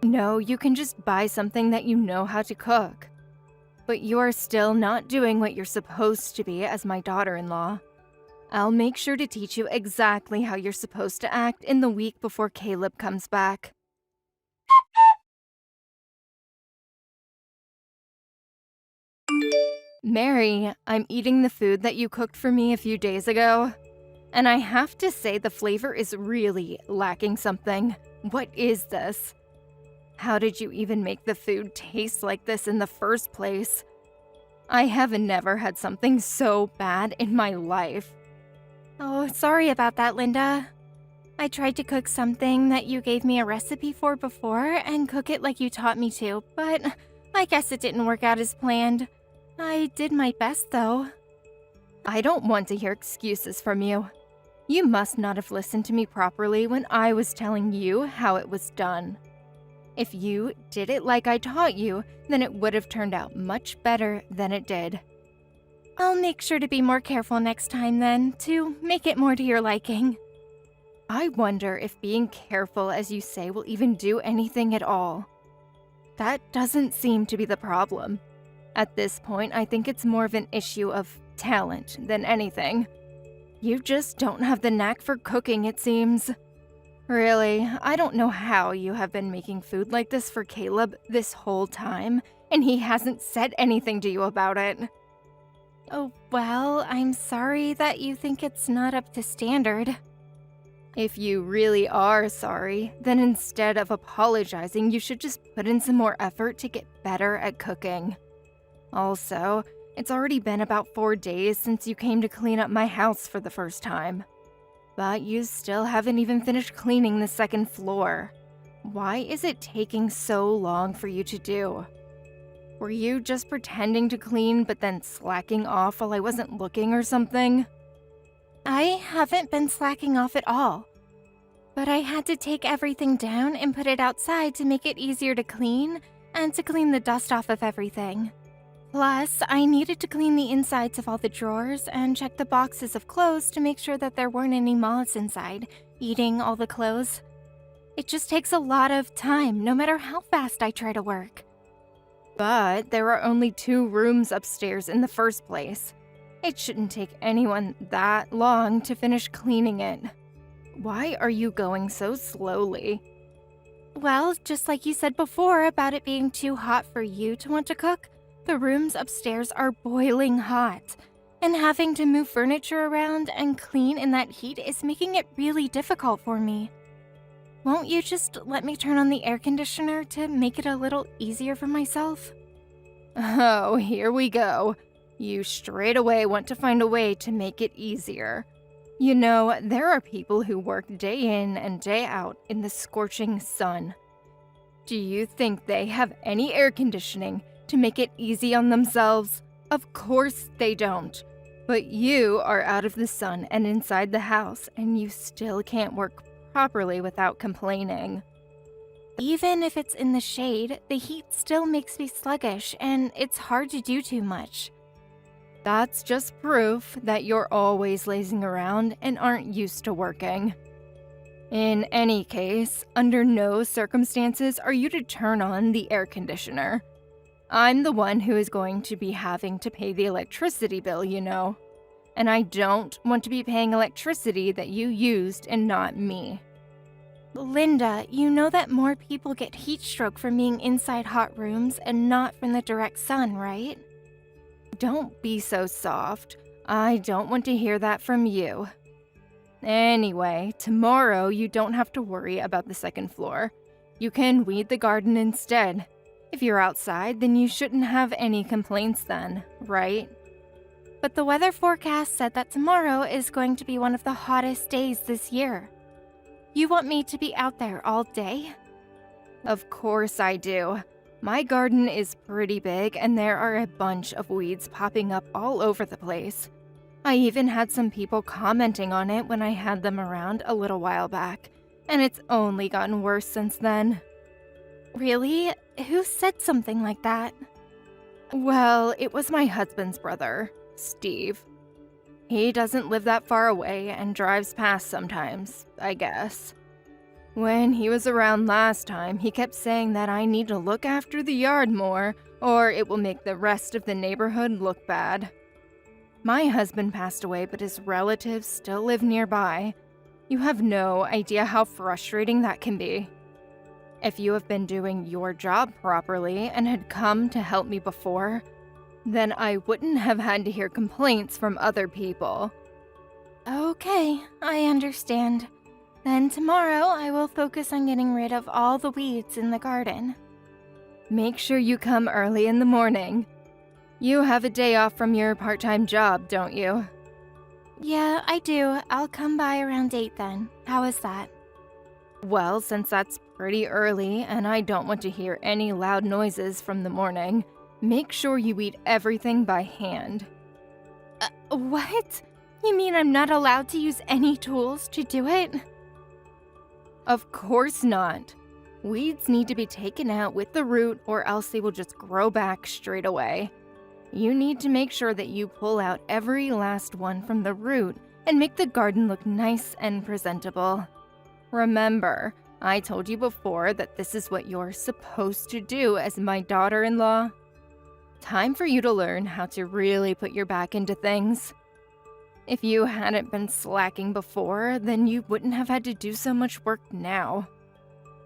No, you can just buy something that you know how to cook. But you are still not doing what you're supposed to be as my daughter-in-law. I'll make sure to teach you exactly how you're supposed to act in the week before Caleb comes back. Mary, I'm eating the food that you cooked for me a few days ago, and I have to say the flavor is really lacking something. What is this? How did you even make the food taste like this in the first place? I have never had something so bad in my life. Oh, sorry about that, Linda. I tried to cook something that you gave me a recipe for before and cook it like you taught me to, but I guess it didn't work out as planned. I did my best, though. I don't want to hear excuses from you. You must not have listened to me properly when I was telling you how it was done. If you did it like I taught you, then it would have turned out much better than it did. I'll make sure to be more careful next time then, to make it more to your liking. I wonder if being careful as you say will even do anything at all. That doesn't seem to be the problem. At this point, I think it's more of an issue of talent than anything. You just don't have the knack for cooking, it seems. Really, I don't know how you have been making food like this for Caleb this whole time, and he hasn't said anything to you about it. Oh, well, I'm sorry that you think it's not up to standard. If you really are sorry, then instead of apologizing, you should just put in some more effort to get better at cooking. Also, it's already been about 4 days since you came to clean up my house for the first time. But you still haven't even finished cleaning the second floor. Why is it taking so long for you to do? Were you just pretending to clean but then slacking off while I wasn't looking or something? I haven't been slacking off at all. But I had to take everything down and put it outside to make it easier to clean and to clean the dust off of everything. Plus, I needed to clean the insides of all the drawers and check the boxes of clothes to make sure that there weren't any moths inside, eating all the clothes. It just takes a lot of time, no matter how fast I try to work. But there are only 2 rooms upstairs in the first place. It shouldn't take anyone that long to finish cleaning it. Why are you going so slowly? Well, just like you said before about it being too hot for you to want to cook, the rooms upstairs are boiling hot, and having to move furniture around and clean in that heat is making it really difficult for me. Won't you just let me turn on the air conditioner to make it a little easier for myself? Oh, here we go. You straight away want to find a way to make it easier. You know, there are people who work day in and day out in the scorching sun. Do you think they have any air conditioning to make it easy on themselves? Of course they don't. But you are out of the sun and inside the house, and you still can't work properly without complaining. Even if it's in the shade, the heat still makes me sluggish, and it's hard to do too much. That's just proof that you're always lazing around and aren't used to working. In any case, under no circumstances are you to turn on the air conditioner. I'm the one who is going to be having to pay the electricity bill, you know. And I don't want to be paying electricity that you used and not me. Linda, you know that more people get heat stroke from being inside hot rooms and not from the direct sun, right? Don't be so soft. I don't want to hear that from you. Anyway, tomorrow you don't have to worry about the second floor. You can weed the garden instead. If you're outside, then you shouldn't have any complaints then, right? But the weather forecast said that tomorrow is going to be one of the hottest days this year. You want me to be out there all day? Of course I do. My garden is pretty big and there are a bunch of weeds popping up all over the place. I even had some people commenting on it when I had them around a little while back, and it's only gotten worse since then. Really? Who said something like that? Well, it was my husband's brother, Steve. He doesn't live that far away and drives past sometimes, I guess. When he was around last time, he kept saying that I need to look after the yard more, or it will make the rest of the neighborhood look bad. My husband passed away, but his relatives still live nearby. You have no idea how frustrating that can be. If you have been doing your job properly and had come to help me before, then I wouldn't have had to hear complaints from other people. Okay, I understand. Then tomorrow I will focus on getting rid of all the weeds in the garden. Make sure you come early in the morning. You have a day off from your part-time job, don't you? Yeah, I do. I'll come by around 8 then. How is that? Well, since that's pretty early and I don't want to hear any loud noises from the morning, make sure you eat everything by hand. What? You mean I'm not allowed to use any tools to do it? Of course not. Weeds need to be taken out with the root or else they will just grow back straight away. You need to make sure that you pull out every last one from the root and make the garden look nice and presentable. Remember, I told you before that this is what you're supposed to do as my daughter-in-law. Time for you to learn how to really put your back into things. If you hadn't been slacking before, then you wouldn't have had to do so much work now.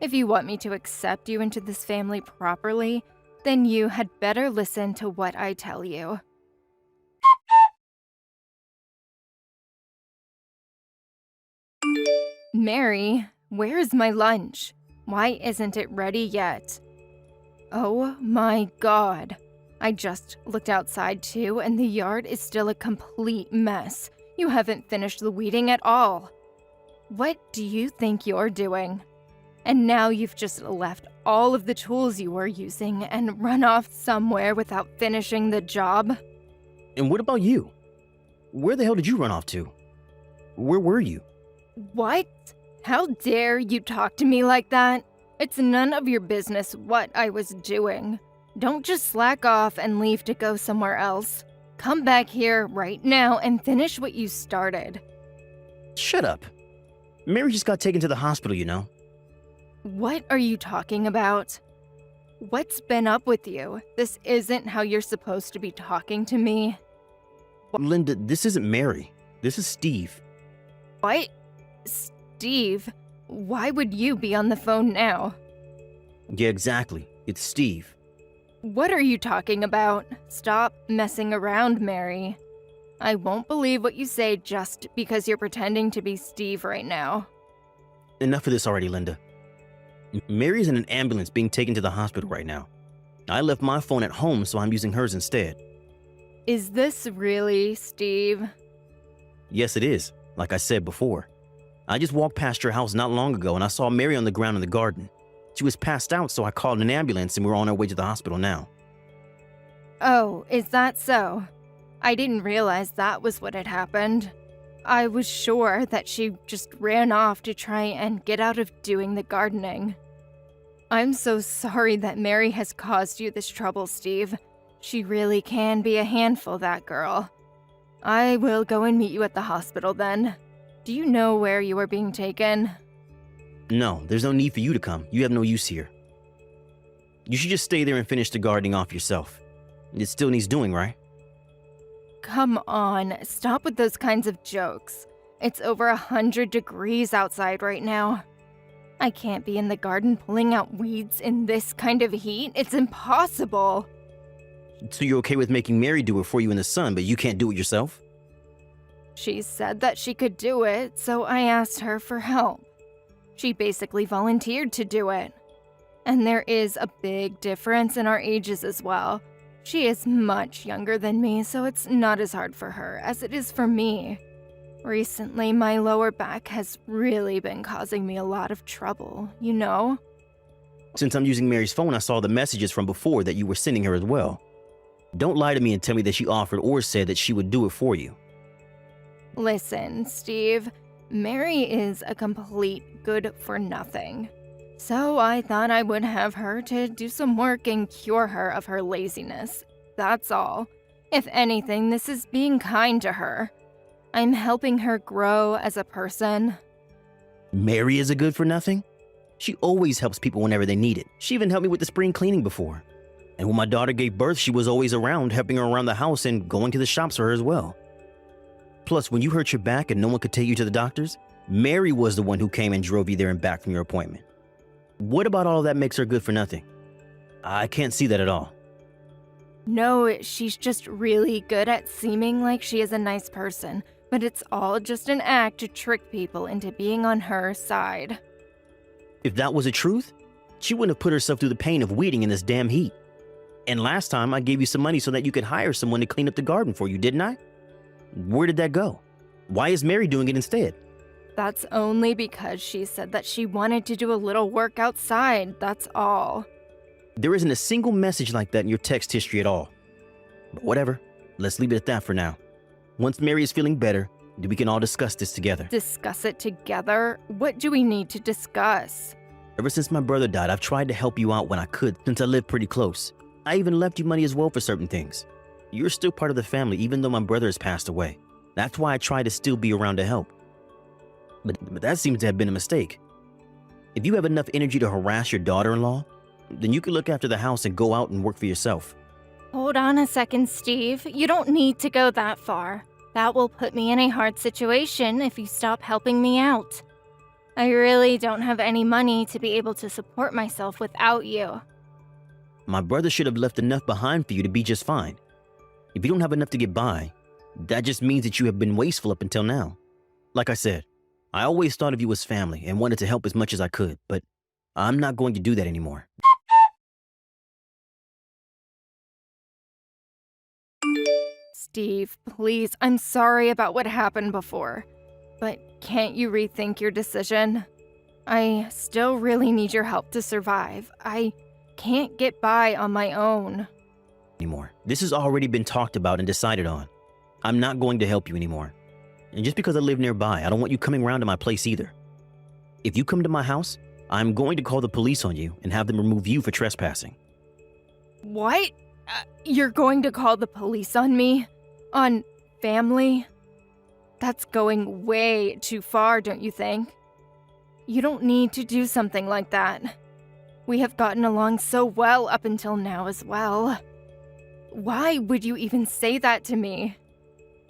If you want me to accept you into this family properly, then you had better listen to what I tell you. Mary, where's my lunch? Why isn't it ready yet? Oh my God. I just looked outside too, and the yard is still a complete mess. You haven't finished the weeding at all. What do you think you're doing? And now you've just left all of the tools you were using and run off somewhere without finishing the job? And what about you? Where the hell did you run off to? Where were you? What? How dare you talk to me like that? It's none of your business what I was doing. Don't just slack off and leave to go somewhere else. Come back here right now and finish what you started. Shut up. Mary just got taken to the hospital, you know. What are you talking about? What's been up with you? This isn't how you're supposed to be talking to me. Linda, this isn't Mary. This is Steve. What? Steve? Why would you be on the phone now? Yeah, exactly. It's Steve. What are you talking about? Stop messing around, Mary. I won't believe what you say just because you're pretending to be Steve right now. Enough of this already, Linda. Mary's in an ambulance being taken to the hospital right now. I left my phone at home, so I'm using hers instead. Is this really Steve? Yes, it is, like I said before. I just walked past your house not long ago and I saw Mary on the ground in the garden. She was passed out, so I called an ambulance and we're on our way to the hospital now. Oh, is that so? I didn't realize that was what had happened. I was sure that she just ran off to try and get out of doing the gardening. I'm so sorry that Mary has caused you this trouble, Steve. She really can be a handful, that girl. I will go and meet you at the hospital then. Do you know where you are being taken? No, there's no need for you to come. You have no use here. You should just stay there and finish the gardening off yourself. It still needs doing, right? Come on, stop with those kinds of jokes. It's over 100 degrees outside right now. I can't be in the garden pulling out weeds in this kind of heat. It's impossible. So you're okay with making Mary do it for you in the sun, but you can't do it yourself? She said that she could do it, so I asked her for help. She basically volunteered to do it. And there is a big difference in our ages as well. She is much younger than me, so it's not as hard for her as it is for me. Recently, my lower back has really been causing me a lot of trouble, you know? Since I'm using Mary's phone, I saw the messages from before that you were sending her as well. Don't lie to me and tell me that she offered or said that she would do it for you. Listen, Steve, Mary is a complete good-for-nothing. So I thought I would have her to do some work and cure her of her laziness. That's all. If anything, this is being kind to her. I'm helping her grow as a person. Mary is a good for nothing? She always helps people whenever they need it. She even helped me with the spring cleaning before. And when my daughter gave birth, she was always around, helping her around the house and going to the shops for her as well. Plus, when you hurt your back and no one could take you to the doctors, Mary was the one who came and drove you there and back from your appointment. What about all that makes her good for nothing? I can't see that at all. No, she's just really good at seeming like she is a nice person, but it's all just an act to trick people into being on her side. If that was the truth, she wouldn't have put herself through the pain of waiting in this damn heat. And last time I gave you some money so that you could hire someone to clean up the garden for you, didn't I? Where did that go? Why is Mary doing it instead? That's only because she said that she wanted to do a little work outside, that's all. There isn't a single message like that in your text history at all. But whatever, let's leave it at that for now. Once Mary is feeling better, we can all discuss this together. Discuss it together? What do we need to discuss? Ever since my brother died, I've tried to help you out when I could, since I live pretty close. I even left you money as well for certain things. You're still part of the family, even though my brother has passed away. That's why I try to still be around to help. But that seems to have been a mistake. If you have enough energy to harass your daughter-in-law, then you can look after the house and go out and work for yourself. Hold on a second, Steve. You don't need to go that far. That will put me in a hard situation if you stop helping me out. I really don't have any money to be able to support myself without you. My brother should have left enough behind for you to be just fine. If you don't have enough to get by, that just means that you have been wasteful up until now. Like I said, I always thought of you as family and wanted to help as much as I could, but I'm not going to do that anymore. Steve, please, I'm sorry about what happened before, but can't you rethink your decision? I still really need your help to survive. I can't get by on my own. Anymore. This has already been talked about and decided on. I'm not going to help you anymore. And just because I live nearby, I don't want you coming around to my place either. If you come to my house, I'm going to call the police on you and have them remove you for trespassing. What? You're going to call the police on me? On family? That's going way too far, don't you think? You don't need to do something like that. We have gotten along so well up until now as well. Why would you even say that to me?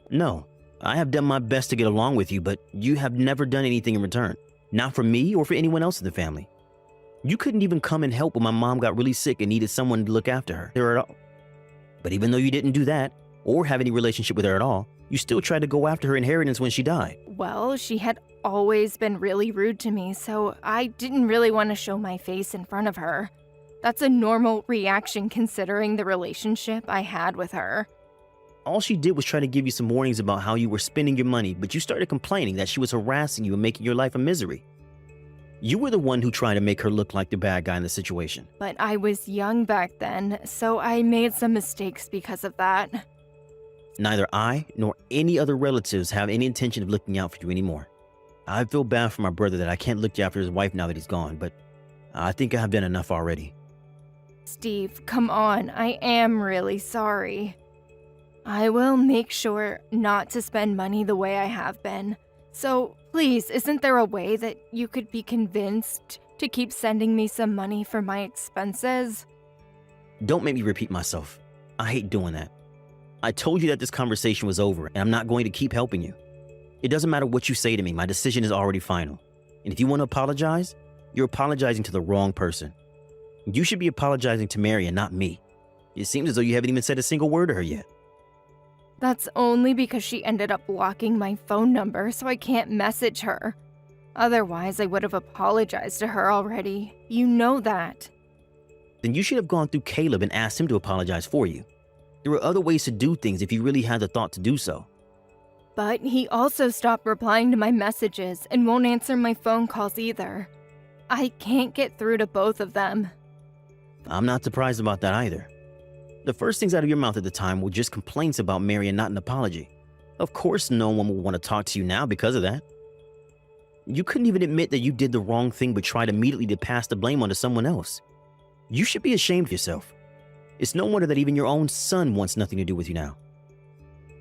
No, I have done my best to get along with you, but you have never done anything in return. Not for me or for anyone else in the family. You couldn't even come and help when my mom got really sick and needed someone to look after her at all. But even though you didn't do that, or have any relationship with her at all, you still tried to go after her inheritance when she died. Well, she had always been really rude to me, so I didn't really want to show my face in front of her. That's a normal reaction considering the relationship I had with her. All she did was try to give you some warnings about how you were spending your money, but you started complaining that she was harassing you and making your life a misery. You were the one who tried to make her look like the bad guy in the situation. But I was young back then, so I made some mistakes because of that. Neither I nor any other relatives have any intention of looking out for you anymore. I feel bad for my brother that I can't look after his wife now that he's gone, but I think I have done enough already. Steve, come on, I am really sorry. I will make sure not to spend money the way I have been. So, please, isn't there a way that you could be convinced to keep sending me some money for my expenses? Don't make me repeat myself. I hate doing that. I told you that this conversation was over, and I'm not going to keep helping you. It doesn't matter what you say to me, my decision is already final. And if you want to apologize, you're apologizing to the wrong person. You should be apologizing to Mary and not me. It seems as though you haven't even said a single word to her yet. That's only because she ended up blocking my phone number, so I can't message her. Otherwise, I would have apologized to her already. You know that. Then you should have gone through Caleb and asked him to apologize for you. There were other ways to do things if you really had the thought to do so. But he also stopped replying to my messages and won't answer my phone calls either. I can't get through to both of them. I'm not surprised about that either. The first things out of your mouth at the time were just complaints about Mary and not an apology. Of course no one will want to talk to you now because of that. You couldn't even admit that you did the wrong thing but tried immediately to pass the blame onto someone else. You should be ashamed of yourself. It's no wonder that even your own son wants nothing to do with you now.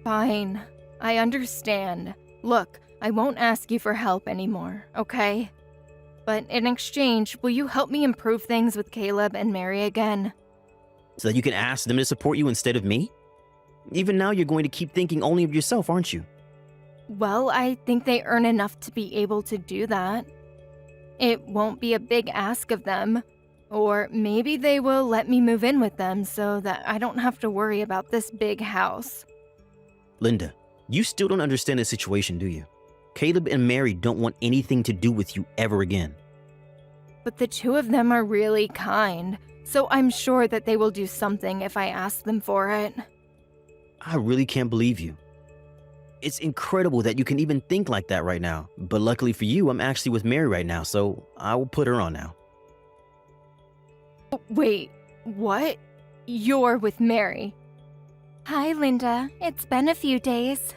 Fine. I understand. Look, I won't ask you for help anymore, okay? But in exchange, will you help me improve things with Caleb and Mary again? So that you can ask them to support you instead of me? Even now you're going to keep thinking only of yourself, aren't you? Well, I think they earn enough to be able to do that. It won't be a big ask of them. Or maybe they will let me move in with them so that I don't have to worry about this big house. Linda, you still don't understand the situation, do you? Caleb and Mary don't want anything to do with you ever again. But the two of them are really kind, so I'm sure that they will do something if I ask them for it. I really can't believe you. It's incredible that you can even think like that right now. But luckily for you, I'm actually with Mary right now, so I will put her on now. Wait, what? You're with Mary? Hi, Linda. It's been a few days.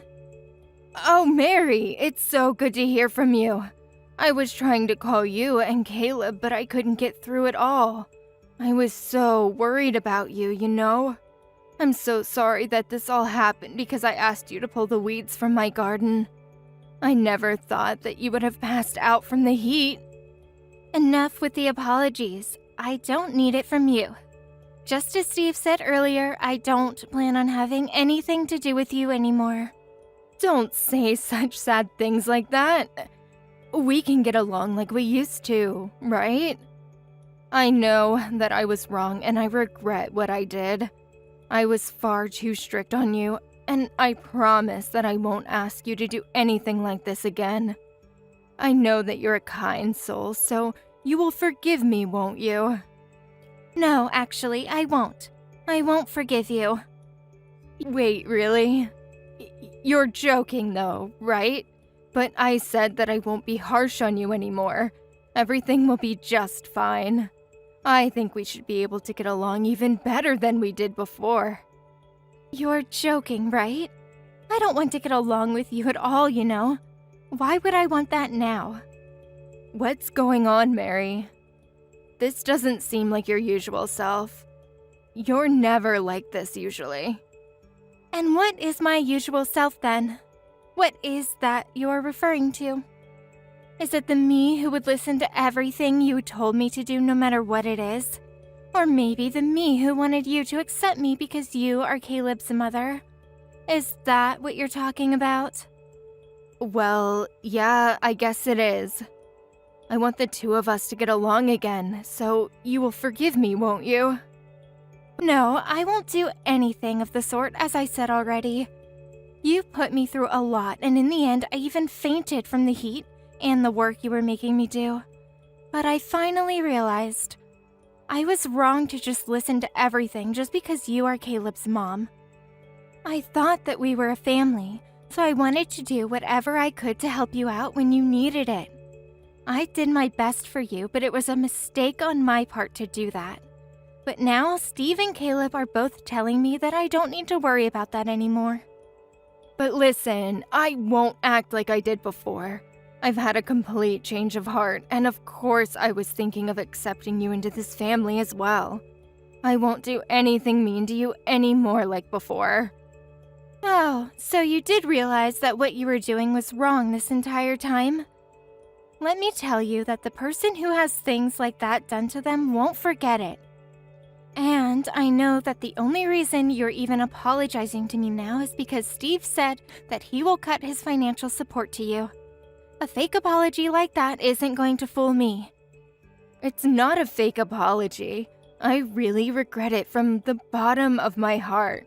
Oh, Mary, it's so good to hear from you. I was trying to call you and Caleb, but I couldn't get through at all. I was so worried about you, you know? I'm so sorry that this all happened because I asked you to pull the weeds from my garden. I never thought that you would have passed out from the heat. Enough with the apologies. I don't need it from you. Just as Steve said earlier, I don't plan on having anything to do with you anymore. Don't say such sad things like that. We can get along like we used to, right? I know that I was wrong and I regret what I did. I was far too strict on you, and I promise that I won't ask you to do anything like this again. I know that you're a kind soul, so you will forgive me, won't you? No, actually, I won't. I won't forgive you. Wait, really? You're joking though, right? But I said that I won't be harsh on you anymore. Everything will be just fine. I think we should be able to get along even better than we did before. You're joking, right? I don't want to get along with you at all, you know. Why would I want that now? What's going on, Mary? This doesn't seem like your usual self. You're never like this usually. And what is my usual self then? What is that you're referring to? Is it the me who would listen to everything you told me to do no matter what it is? Or maybe the me who wanted you to accept me because you are Caleb's mother? Is that what you're talking about? Well, yeah, I guess it is. I want the two of us to get along again, so you will forgive me, won't you? No, I won't do anything of the sort, as I said already. You put me through a lot, and in the end, I even fainted from the heat and the work you were making me do. But I finally realized I was wrong to just listen to everything just because you are Caleb's mom. I thought that we were a family, so I wanted to do whatever I could to help you out when you needed it. I did my best for you, but it was a mistake on my part to do that. But now Steve and Caleb are both telling me that I don't need to worry about that anymore. But listen, I won't act like I did before. I've had a complete change of heart, and of course I was thinking of accepting you into this family as well. I won't do anything mean to you anymore like before. Oh, so you did realize that what you were doing was wrong this entire time? Let me tell you that the person who has things like that done to them won't forget it. And I know that the only reason you're even apologizing to me now is because Steve said that he will cut his financial support to you. A fake apology like that isn't going to fool me. It's not a fake apology. I really regret it from the bottom of my heart.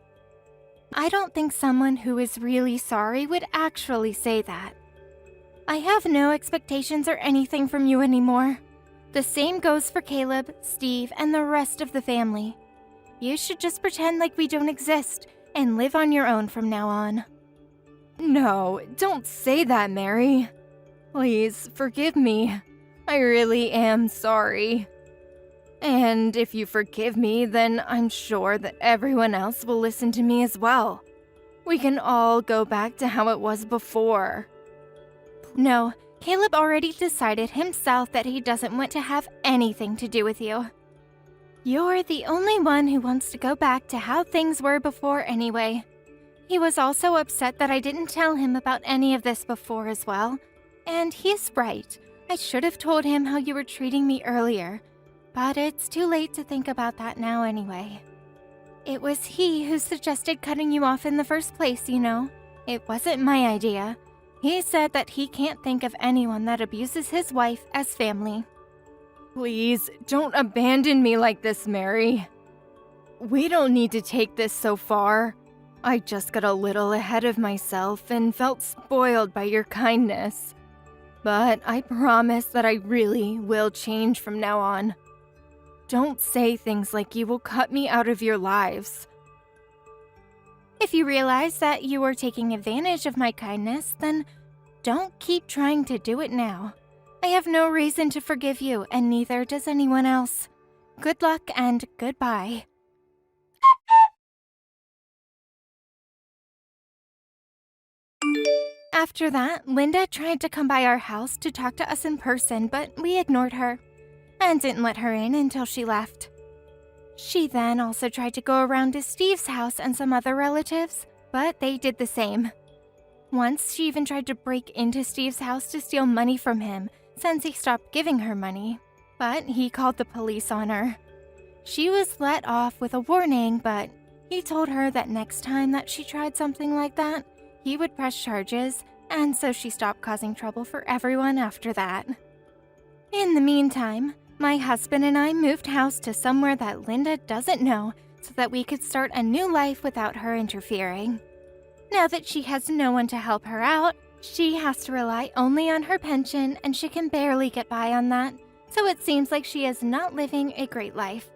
I don't think someone who is really sorry would actually say that. I have no expectations or anything from you anymore. The same goes for Caleb, Steve, and the rest of the family. You should just pretend like we don't exist and live on your own from now on. No, don't say that, Mary. Please, forgive me. I really am sorry. And if you forgive me, then I'm sure that everyone else will listen to me as well. We can all go back to how it was before. No, Caleb already decided himself that he doesn't want to have anything to do with you. You're the only one who wants to go back to how things were before anyway. He was also upset that I didn't tell him about any of this before as well. And he's right. I should have told him how you were treating me earlier. But it's too late to think about that now anyway. It was he who suggested cutting you off in the first place, you know. It wasn't my idea. He said that he can't think of anyone that abuses his wife as family. Please, don't abandon me like this, Mary. We don't need to take this so far. I just got a little ahead of myself and felt spoiled by your kindness. But I promise that I really will change from now on. Don't say things like you will cut me out of your lives. If you realize that you are taking advantage of my kindness, then don't keep trying to do it now. I have no reason to forgive you, and neither does anyone else. Good luck and goodbye. After that, Linda tried to come by our house to talk to us in person, but we ignored her and didn't let her in until she left. She then also tried to go around to Steve's house and some other relatives, but they did the same. Once, she even tried to break into Steve's house to steal money from him, since he stopped giving her money, but he called the police on her. She was let off with a warning, but he told her that next time that she tried something like that, he would press charges, and so she stopped causing trouble for everyone after that. In the meantime, my husband and I moved house to somewhere that Linda doesn't know so that we could start a new life without her interfering. Now that she has no one to help her out, she has to rely only on her pension and she can barely get by on that, so it seems like she is not living a great life.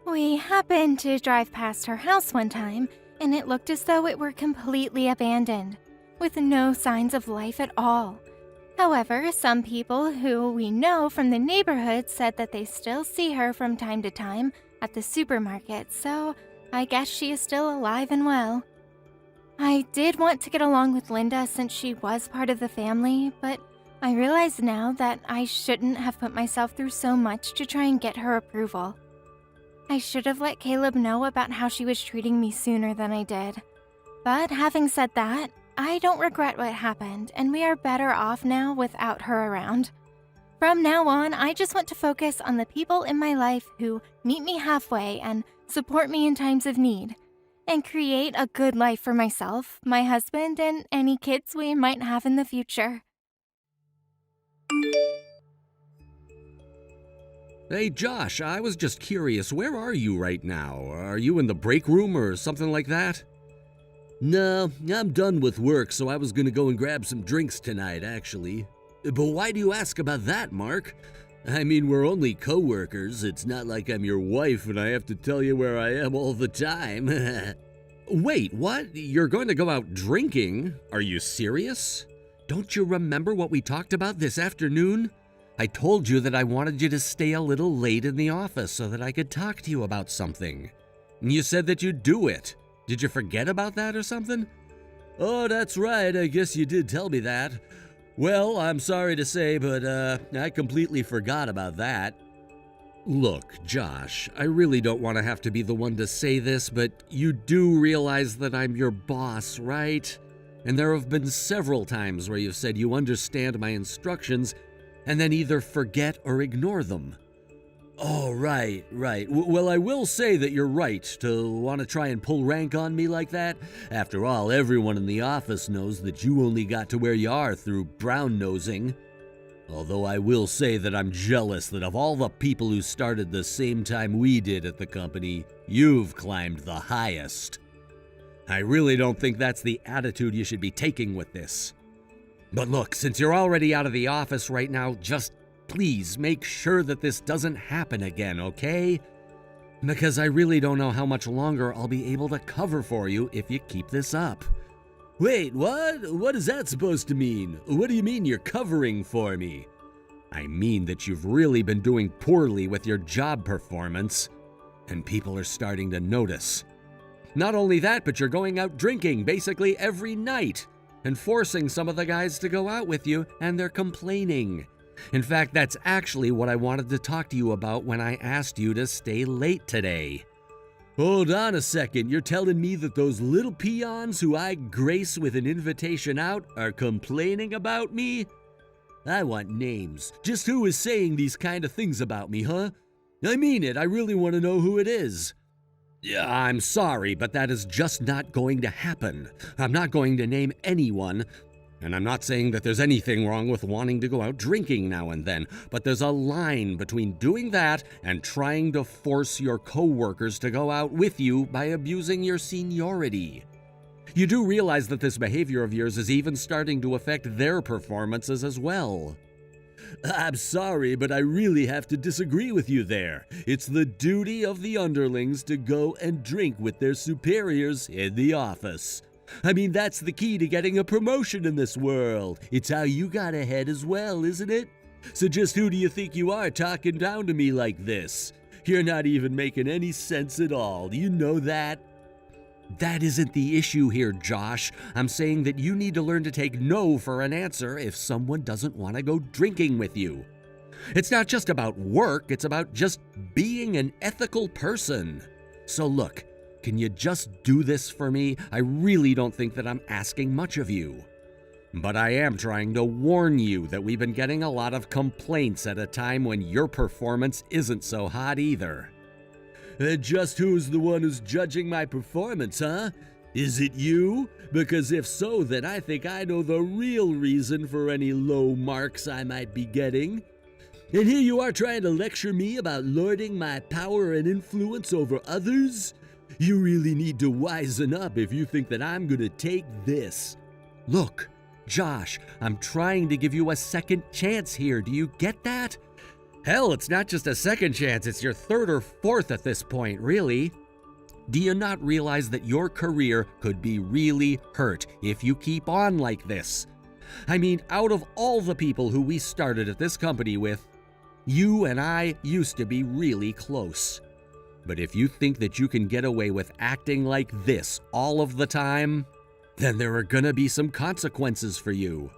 We happened to drive past her house one time, and it looked as though it were completely abandoned, with no signs of life at all. However, some people who we know from the neighborhood said that they still see her from time to time at the supermarket, so I guess she is still alive and well. I did want to get along with Linda since she was part of the family, but I realize now that I shouldn't have put myself through so much to try and get her approval. I should have let Caleb know about how she was treating me sooner than I did. But having said that, I don't regret what happened, and we are better off now without her around. From now on, I just want to focus on the people in my life who meet me halfway and support me in times of need, and create a good life for myself, my husband, and any kids we might have in the future. Hey Josh, I was just curious, where are you right now? Are you in the break room or something like that? No, I'm done with work, so I was gonna go and grab some drinks tonight, actually. But why do you ask about that, Mark? I mean, we're only co-workers. It's not like I'm your wife and I have to tell you where I am all the time. Wait, what? You're going to go out drinking? Are you serious? Don't you remember what we talked about this afternoon? I told you that I wanted you to stay a little late in the office so that I could talk to you about something. You said that you'd do it. Did you forget about that or something? Oh, that's right. I guess you did tell me that. Well, I'm sorry to say, but I completely forgot about that. Look, Josh, I really don't want to have to be the one to say this, but you do realize that I'm your boss, right? And there have been several times where you've said you understand my instructions and then either forget or ignore them. Oh, right. Well, I will say that you're right to want to try and pull rank on me like that. After all, everyone in the office knows that you only got to where you are through brown-nosing. Although I will say that I'm jealous that of all the people who started the same time we did at the company, you've climbed the highest. I really don't think that's the attitude you should be taking with this. But look, since you're already out of the office right now, just please make sure that this doesn't happen again, okay? Because I really don't know how much longer I'll be able to cover for you if you keep this up. Wait, what? What is that supposed to mean? What do you mean you're covering for me? I mean that you've really been doing poorly with your job performance, and people are starting to notice. Not only that, but you're going out drinking basically every night and forcing some of the guys to go out with you, and they're complaining. In fact, that's actually what I wanted to talk to you about when I asked you to stay late today. Hold on a second, you're telling me that those little peons who I grace with an invitation out are complaining about me? I want names. Just who is saying these kind of things about me, huh? I mean it, I really want to know who it is. Yeah, I'm sorry, but that is just not going to happen. I'm not going to name anyone, and I'm not saying that there's anything wrong with wanting to go out drinking now and then, but there's a line between doing that and trying to force your coworkers to go out with you by abusing your seniority. You do realize that this behavior of yours is even starting to affect their performances as well. I'm sorry, but I really have to disagree with you there. It's the duty of the underlings to go and drink with their superiors in the office. I mean, that's the key to getting a promotion in this world. It's how you got ahead as well, isn't it? So just who do you think you are talking down to me like this? You're not even making any sense at all. Do you know that? That isn't the issue here, Josh. I'm saying that you need to learn to take no for an answer if someone doesn't want to go drinking with you. It's not just about work, it's about just being an ethical person. So look, can you just do this for me? I really don't think that I'm asking much of you. But I am trying to warn you that we've been getting a lot of complaints at a time when your performance isn't so hot either. Just who's the one who's judging my performance, huh? Is it you? Because if so, then I think I know the real reason for any low marks I might be getting. And here you are trying to lecture me about lording my power and influence over others? You really need to wisen up if you think that I'm gonna take this. Look, Josh, I'm trying to give you a second chance here. Do you get that? Hell, it's not just a second chance, it's your third or fourth at this point, really. Do you not realize that your career could be really hurt if you keep on like this? I mean, out of all the people who we started at this company with, you and I used to be really close. But if you think that you can get away with acting like this all of the time, then there are gonna be some consequences for you.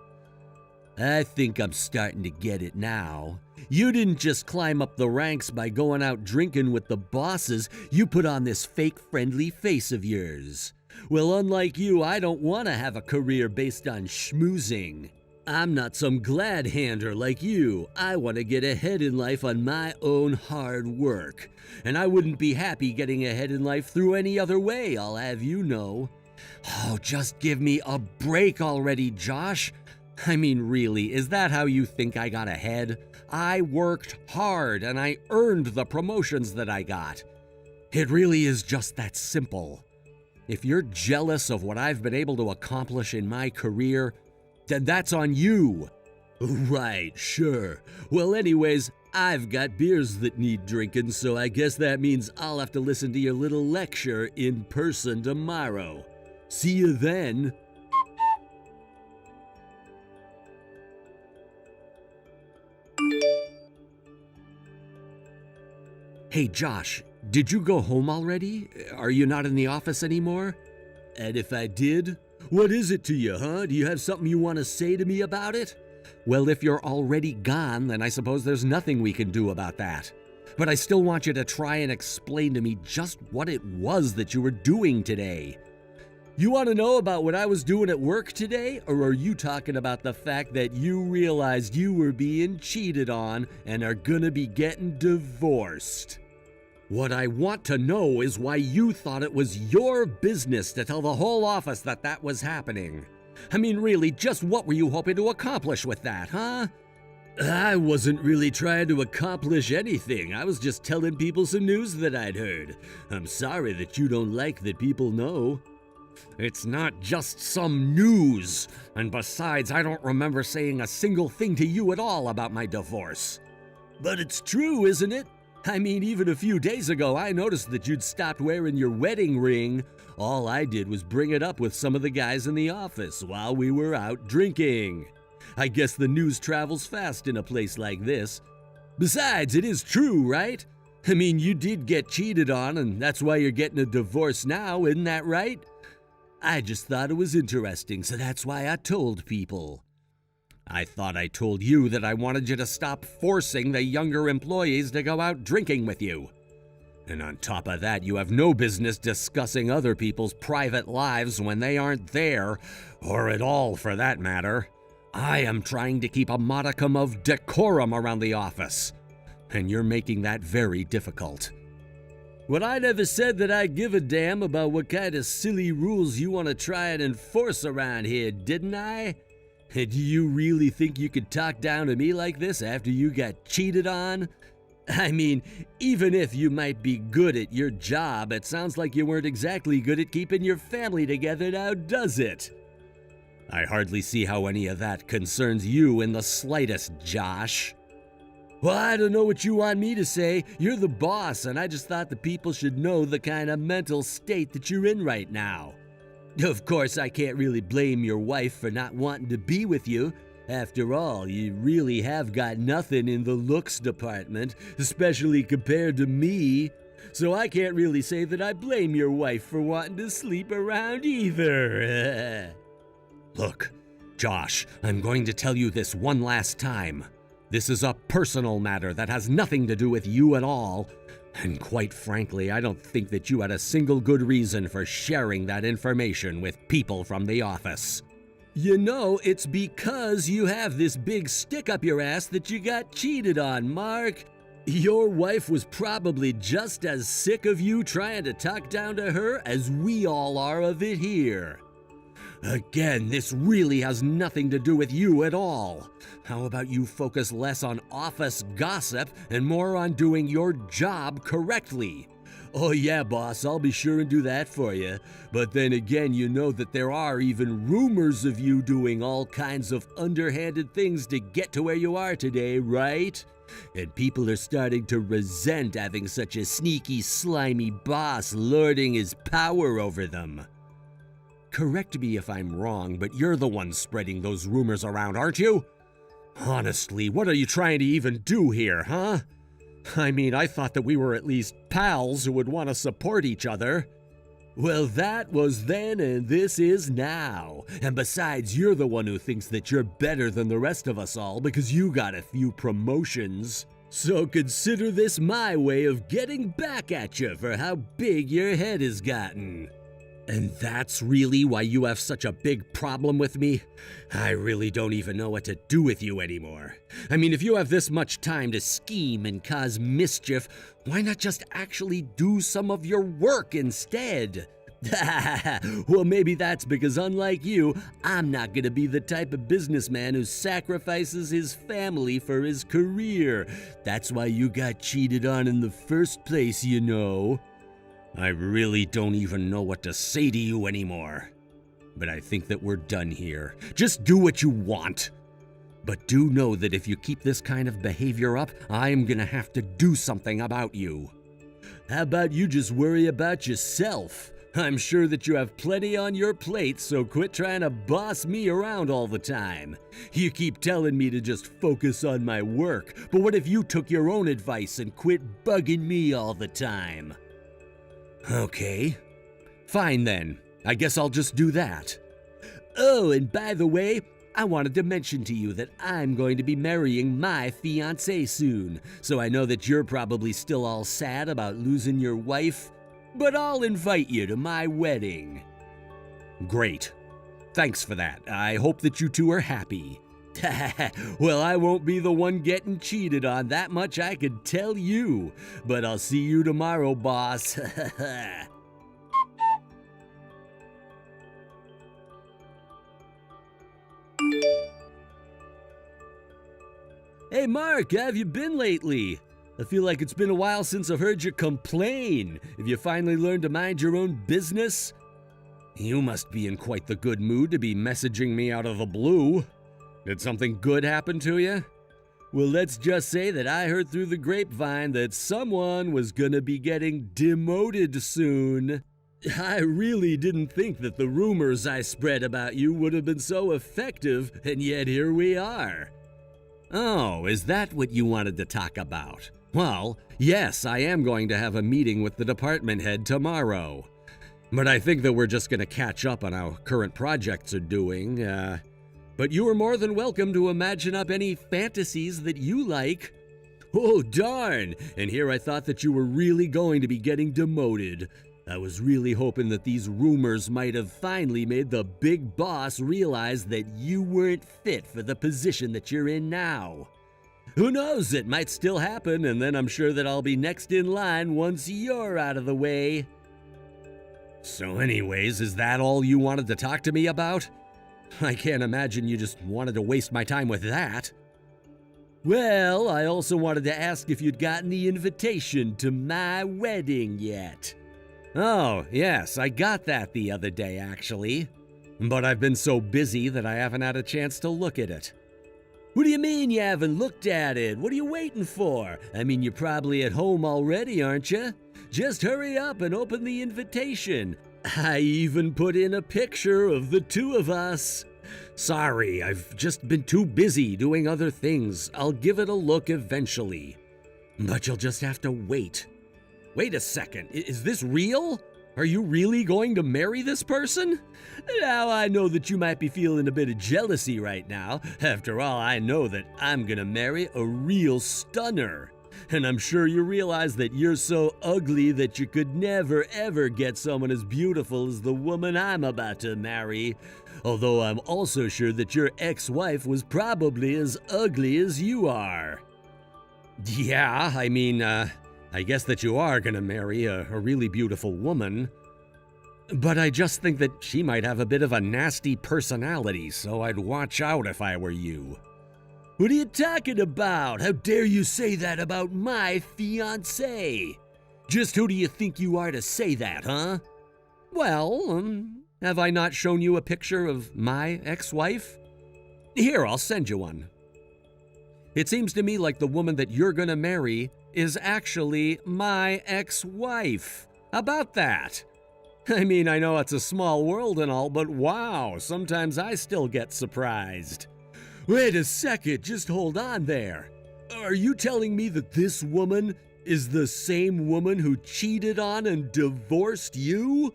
I think I'm starting to get it now. You didn't just climb up the ranks by going out drinking with the bosses, you put on this fake friendly face of yours. Well, unlike you, I don't want to have a career based on schmoozing. I'm not some glad hander like you. I want to get ahead in life on my own hard work. And I wouldn't be happy getting ahead in life through any other way, I'll have you know. Oh, just give me a break already, Josh. I mean, really, is that how you think I got ahead? I worked hard and I earned the promotions that I got. It really is just that simple. If you're jealous of what I've been able to accomplish in my career, then that's on you. Right, sure. Well, anyways, I've got beers that need drinking, so I guess that means I'll have to listen to your little lecture in person tomorrow. See you then. Hey, Josh, did you go home already? Are you not in the office anymore? And if I did, what is it to you, huh? Do you have something you want to say to me about it? Well, if you're already gone, then I suppose there's nothing we can do about that. But I still want you to try and explain to me just what it was that you were doing today. You want to know about what I was doing at work today? Or are you talking about the fact that you realized you were being cheated on and are gonna be getting divorced? What I want to know is why you thought it was your business to tell the whole office that that was happening. I mean, really, just what were you hoping to accomplish with that, huh? I wasn't really trying to accomplish anything. I was just telling people some news that I'd heard. I'm sorry that you don't like that people know. It's not just some news. And besides, I don't remember saying a single thing to you at all about my divorce. But it's true, isn't it? I mean, even a few days ago, I noticed that you'd stopped wearing your wedding ring. All I did was bring it up with some of the guys in the office while we were out drinking. I guess the news travels fast in a place like this. Besides, it is true, right? I mean, you did get cheated on, and that's why you're getting a divorce now, isn't that right? I just thought it was interesting, so that's why I told people. I thought I told you that I wanted you to stop forcing the younger employees to go out drinking with you. And on top of that, you have no business discussing other people's private lives when they aren't there, or at all for that matter. I am trying to keep a modicum of decorum around the office, and you're making that very difficult. Well, I never said that I give a damn about what kind of silly rules you want to try and enforce around here, didn't I? Do you really think you could talk down to me like this after you got cheated on? I mean, even if you might be good at your job, it sounds like you weren't exactly good at keeping your family together now, does it? I hardly see how any of that concerns you in the slightest, Josh. Well, I don't know what you want me to say. You're the boss, and I just thought the people should know the kind of mental state that you're in right now. Of course, I can't really blame your wife for not wanting to be with you. After all, you really have got nothing in the looks department, especially compared to me. So I can't really say that I blame your wife for wanting to sleep around either. Look, Josh, I'm going to tell you this one last time. This is a personal matter that has nothing to do with you at all. And quite frankly, I don't think that you had a single good reason for sharing that information with people from the office. You know, it's because you have this big stick up your ass that you got cheated on, Mark. Your wife was probably just as sick of you trying to talk down to her as we all are of it here. Again, this really has nothing to do with you at all. How about you focus less on office gossip and more on doing your job correctly? Oh yeah, boss, I'll be sure and do that for you. But then again, you know that there are even rumors of you doing all kinds of underhanded things to get to where you are today, right? And people are starting to resent having such a sneaky, slimy boss lording his power over them. Correct me if I'm wrong, but you're the one spreading those rumors around, aren't you? Honestly, what are you trying to even do here, huh? I mean, I thought that we were at least pals who would want to support each other. Well, that was then and this is now. And besides, you're the one who thinks that you're better than the rest of us all because you got a few promotions. So consider this my way of getting back at you for how big your head has gotten. And that's really why you have such a big problem with me? I really don't even know what to do with you anymore. I mean, if you have this much time to scheme and cause mischief, why not just actually do some of your work instead? Well, maybe that's because unlike you, I'm not gonna be the type of businessman who sacrifices his family for his career. That's why you got cheated on in the first place, you know. I really don't even know what to say to you anymore. But I think that we're done here. Just do what you want. But do know that if you keep this kind of behavior up, I'm gonna have to do something about you. How about you just worry about yourself? I'm sure that you have plenty on your plate, so quit trying to boss me around all the time. You keep telling me to just focus on my work, but what if you took your own advice and quit bugging me all the time? Okay, fine then. I guess I'll just do that. Oh, and by the way, I wanted to mention to you that I'm going to be marrying my fiancée soon, so I know that you're probably still all sad about losing your wife, but I'll invite you to my wedding. Great. Thanks for that. I hope that you two are happy. Well, I won't be the one getting cheated on, that much I can tell you. But I'll see you tomorrow, boss. Hey, Mark, how have you been lately? I feel like it's been a while since I've heard you complain. Have you finally learned to mind your own business? You must be in quite the good mood to be messaging me out of the blue. Did something good happen to you? Well, let's just say that I heard through the grapevine that someone was gonna be getting demoted soon. I really didn't think that the rumors I spread about you would have been so effective, and yet here we are. Oh, is that what you wanted to talk about? Well, yes, I am going to have a meeting with the department head tomorrow. But I think that we're just going to catch up on how current projects are doing. But you are more than welcome to imagine up any fantasies that you like. Oh, darn! And here I thought that you were really going to be getting demoted. I was really hoping that these rumors might have finally made the big boss realize that you weren't fit for the position that you're in now. Who knows, it might still happen, and then I'm sure that I'll be next in line once you're out of the way. So anyways, is that all you wanted to talk to me about? I can't imagine you just wanted to waste my time with that. Well, I also wanted to ask if you'd gotten the invitation to my wedding yet. Oh, yes, I got that the other day, actually. But I've been so busy that I haven't had a chance to look at it. What do you mean you haven't looked at it? What are you waiting for? I mean, you're probably at home already, aren't you? Just hurry up and open the invitation. I even put in a picture of the two of us. Sorry, I've just been too busy doing other things. I'll give it a look eventually. But you'll just have to wait. Wait a second, is this real? Are you really going to marry this person? Now, I know that you might be feeling a bit of jealousy right now. After all, I know that I'm gonna marry a real stunner. And I'm sure you realize that you're so ugly that you could never ever get someone as beautiful as the woman I'm about to marry. Although I'm also sure that your ex-wife was probably as ugly as you are. Yeah, I mean, I guess that you are gonna marry a really beautiful woman. But I just think that she might have a bit of a nasty personality, so I'd watch out if I were you. What are you talking about? How dare you say that about my fiancée? Just who do you think you are to say that, huh? Well, have I not shown you a picture of my ex-wife? Here, I'll send you one. It seems to me like the woman that you're gonna marry is actually my ex-wife. How about that? I mean, I know it's a small world and all, but wow, sometimes I still get surprised. Wait a second, just hold on there. Are you telling me that this woman is the same woman who cheated on and divorced you?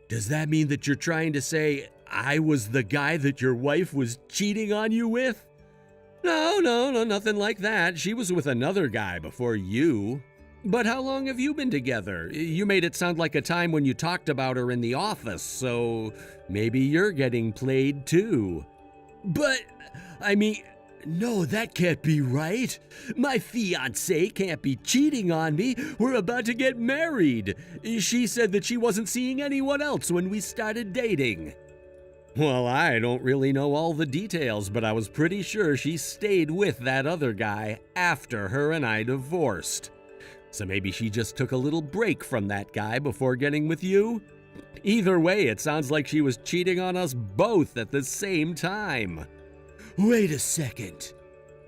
Does that mean that you're trying to say I was the guy that your wife was cheating on you with? No, nothing like that. She was with another guy before you. But how long have you been together? You made it sound like a time when you talked about her in the office, so maybe you're getting played too. But, I mean, no, that can't be right. My fiancée can't be cheating on me. We're about to get married. She said that she wasn't seeing anyone else when we started dating. Well, I don't really know all the details, but I was pretty sure she stayed with that other guy after her and I divorced. So maybe she just took a little break from that guy before getting with you? Either way, it sounds like she was cheating on us both at the same time. Wait a second.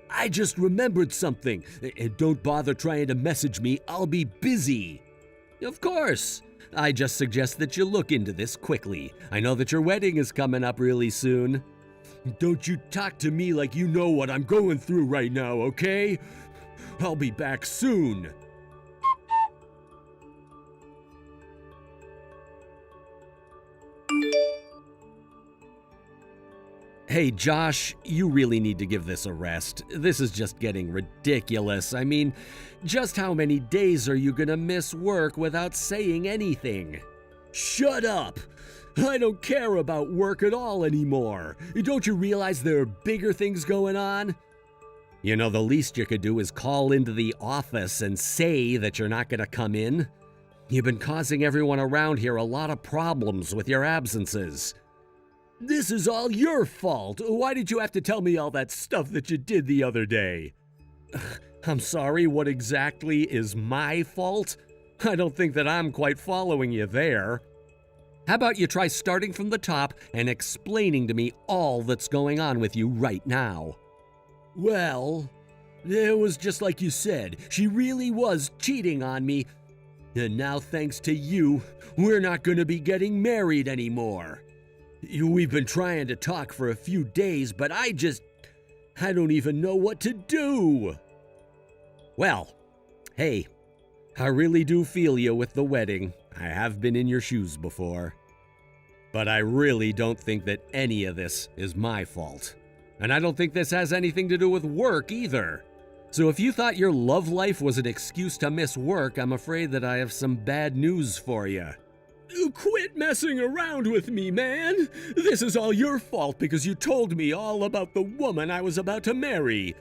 I just remembered something. And don't bother trying to message me, I'll be busy. Of course. I just suggest that you look into this quickly. I know that your wedding is coming up really soon. Don't you talk to me like you know what I'm going through right now, okay? I'll be back soon. Hey, Josh, you really need to give this a rest. This is just getting ridiculous. I mean, just how many days are you gonna miss work without saying anything? Shut up! I don't care about work at all anymore. Don't you realize there are bigger things going on? You know, the least you could do is call into the office and say that you're not gonna come in. You've been causing everyone around here a lot of problems with your absences. This is all your fault. Why did you have to tell me all that stuff that you did the other day? I'm sorry, what exactly is my fault? I don't think that I'm quite following you there. How about you try starting from the top and explaining to me all that's going on with you right now? Well, it was just like you said. She really was cheating on me. And now, thanks to you, we're not going to be getting married anymore. We've been trying to talk for a few days, but I don't even know what to do. Well, hey, I really do feel you with the wedding. I have been in your shoes before. But I really don't think that any of this is my fault. And I don't think this has anything to do with work either. So if you thought your love life was an excuse to miss work, I'm afraid that I have some bad news for you. Quit messing around with me, man! This is all your fault because you told me all about the woman I was about to marry.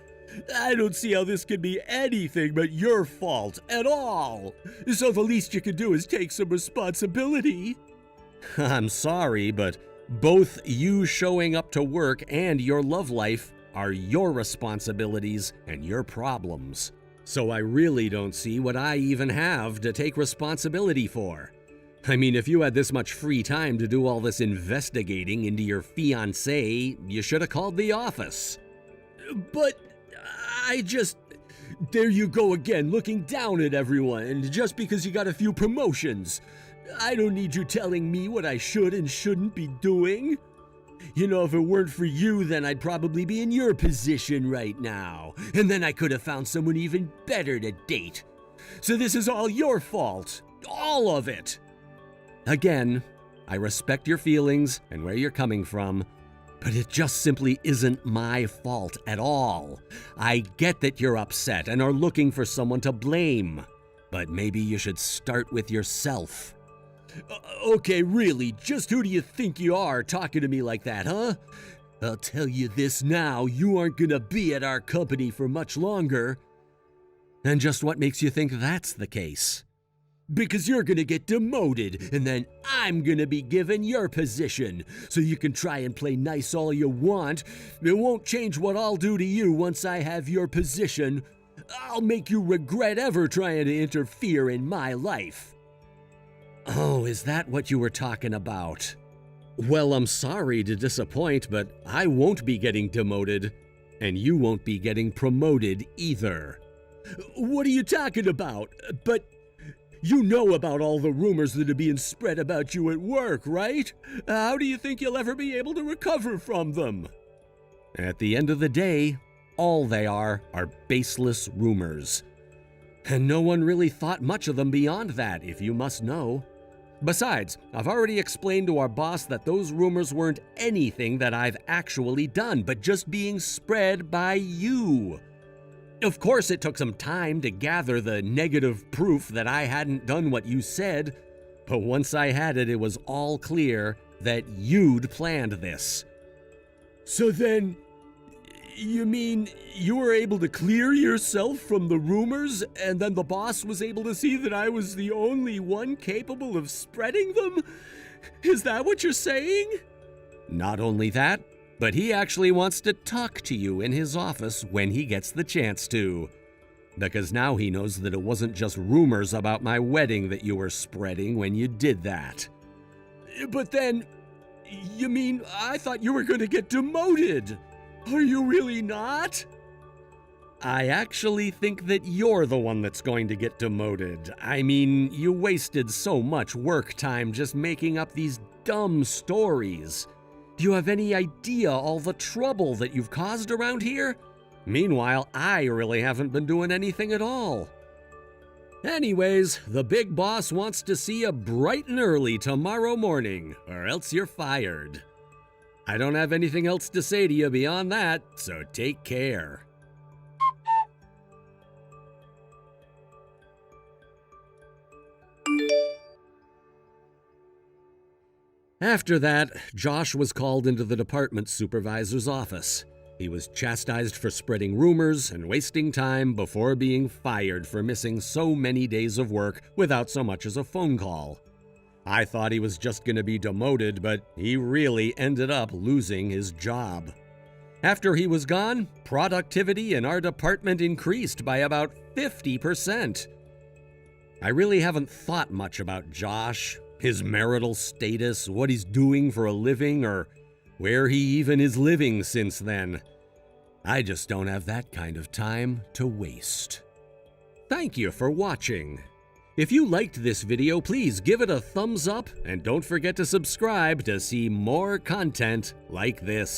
I don't see how this could be anything but your fault at all. So the least you can do is take some responsibility. I'm sorry, but both you showing up to work and your love life are your responsibilities and your problems. So I really don't see what I even have to take responsibility for. I mean, if you had this much free time to do all this investigating into your fiancé, you should have called the office. But there you go again, looking down at everyone, just because you got a few promotions. I don't need you telling me what I should and shouldn't be doing. You know, if it weren't for you, then I'd probably be in your position right now. And then I could have found someone even better to date. So this is all your fault. All of it. Again, I respect your feelings and where you're coming from, but it just simply isn't my fault at all. I get that you're upset and are looking for someone to blame, but maybe you should start with yourself. Okay, really, just who do you think you are talking to me like that, huh? I'll tell you this now, you aren't gonna be at our company for much longer. And just what makes you think that's the case? Because you're gonna get demoted, and then I'm gonna be given your position. So you can try and play nice all you want. It won't change what I'll do to you once I have your position. I'll make you regret ever trying to interfere in my life. Oh, is that what you were talking about? Well, I'm sorry to disappoint, but I won't be getting demoted, and you won't be getting promoted either. What are you talking about? But you know about all the rumors that are being spread about you at work, right? How do you think you'll ever be able to recover from them? At the end of the day, all they are baseless rumors. And no one really thought much of them beyond that, if you must know. Besides, I've already explained to our boss that those rumors weren't anything that I've actually done, but just being spread by you. Of course, it took some time to gather the negative proof that I hadn't done what you said, but once I had it, it was all clear that you'd planned this. So then, you mean you were able to clear yourself from the rumors, and then the boss was able to see that I was the only one capable of spreading them? Is that what you're saying? Not only that, but he actually wants to talk to you in his office when he gets the chance to. Because now he knows that it wasn't just rumors about my wedding that you were spreading when you did that. But then, you mean I thought you were going to get demoted? Are you really not? I actually think that you're the one that's going to get demoted. I mean, you wasted so much work time just making up these dumb stories. Do you have any idea all the trouble that you've caused around here? Meanwhile, I really haven't been doing anything at all. Anyways, the big boss wants to see you bright and early tomorrow morning, or else you're fired. I don't have anything else to say to you beyond that, so take care. After that, Josh was called into the department supervisor's office. He was chastised for spreading rumors and wasting time before being fired for missing so many days of work without so much as a phone call. I thought he was just going to be demoted, but he really ended up losing his job. After he was gone, productivity in our department increased by about 50%. I really haven't thought much about Josh. his marital status, what he's doing for a living, or where he even is living since then. I just don't have that kind of time to waste. Thank you for watching. If you liked this video, please give it a thumbs up and don't forget to subscribe to see more content like this.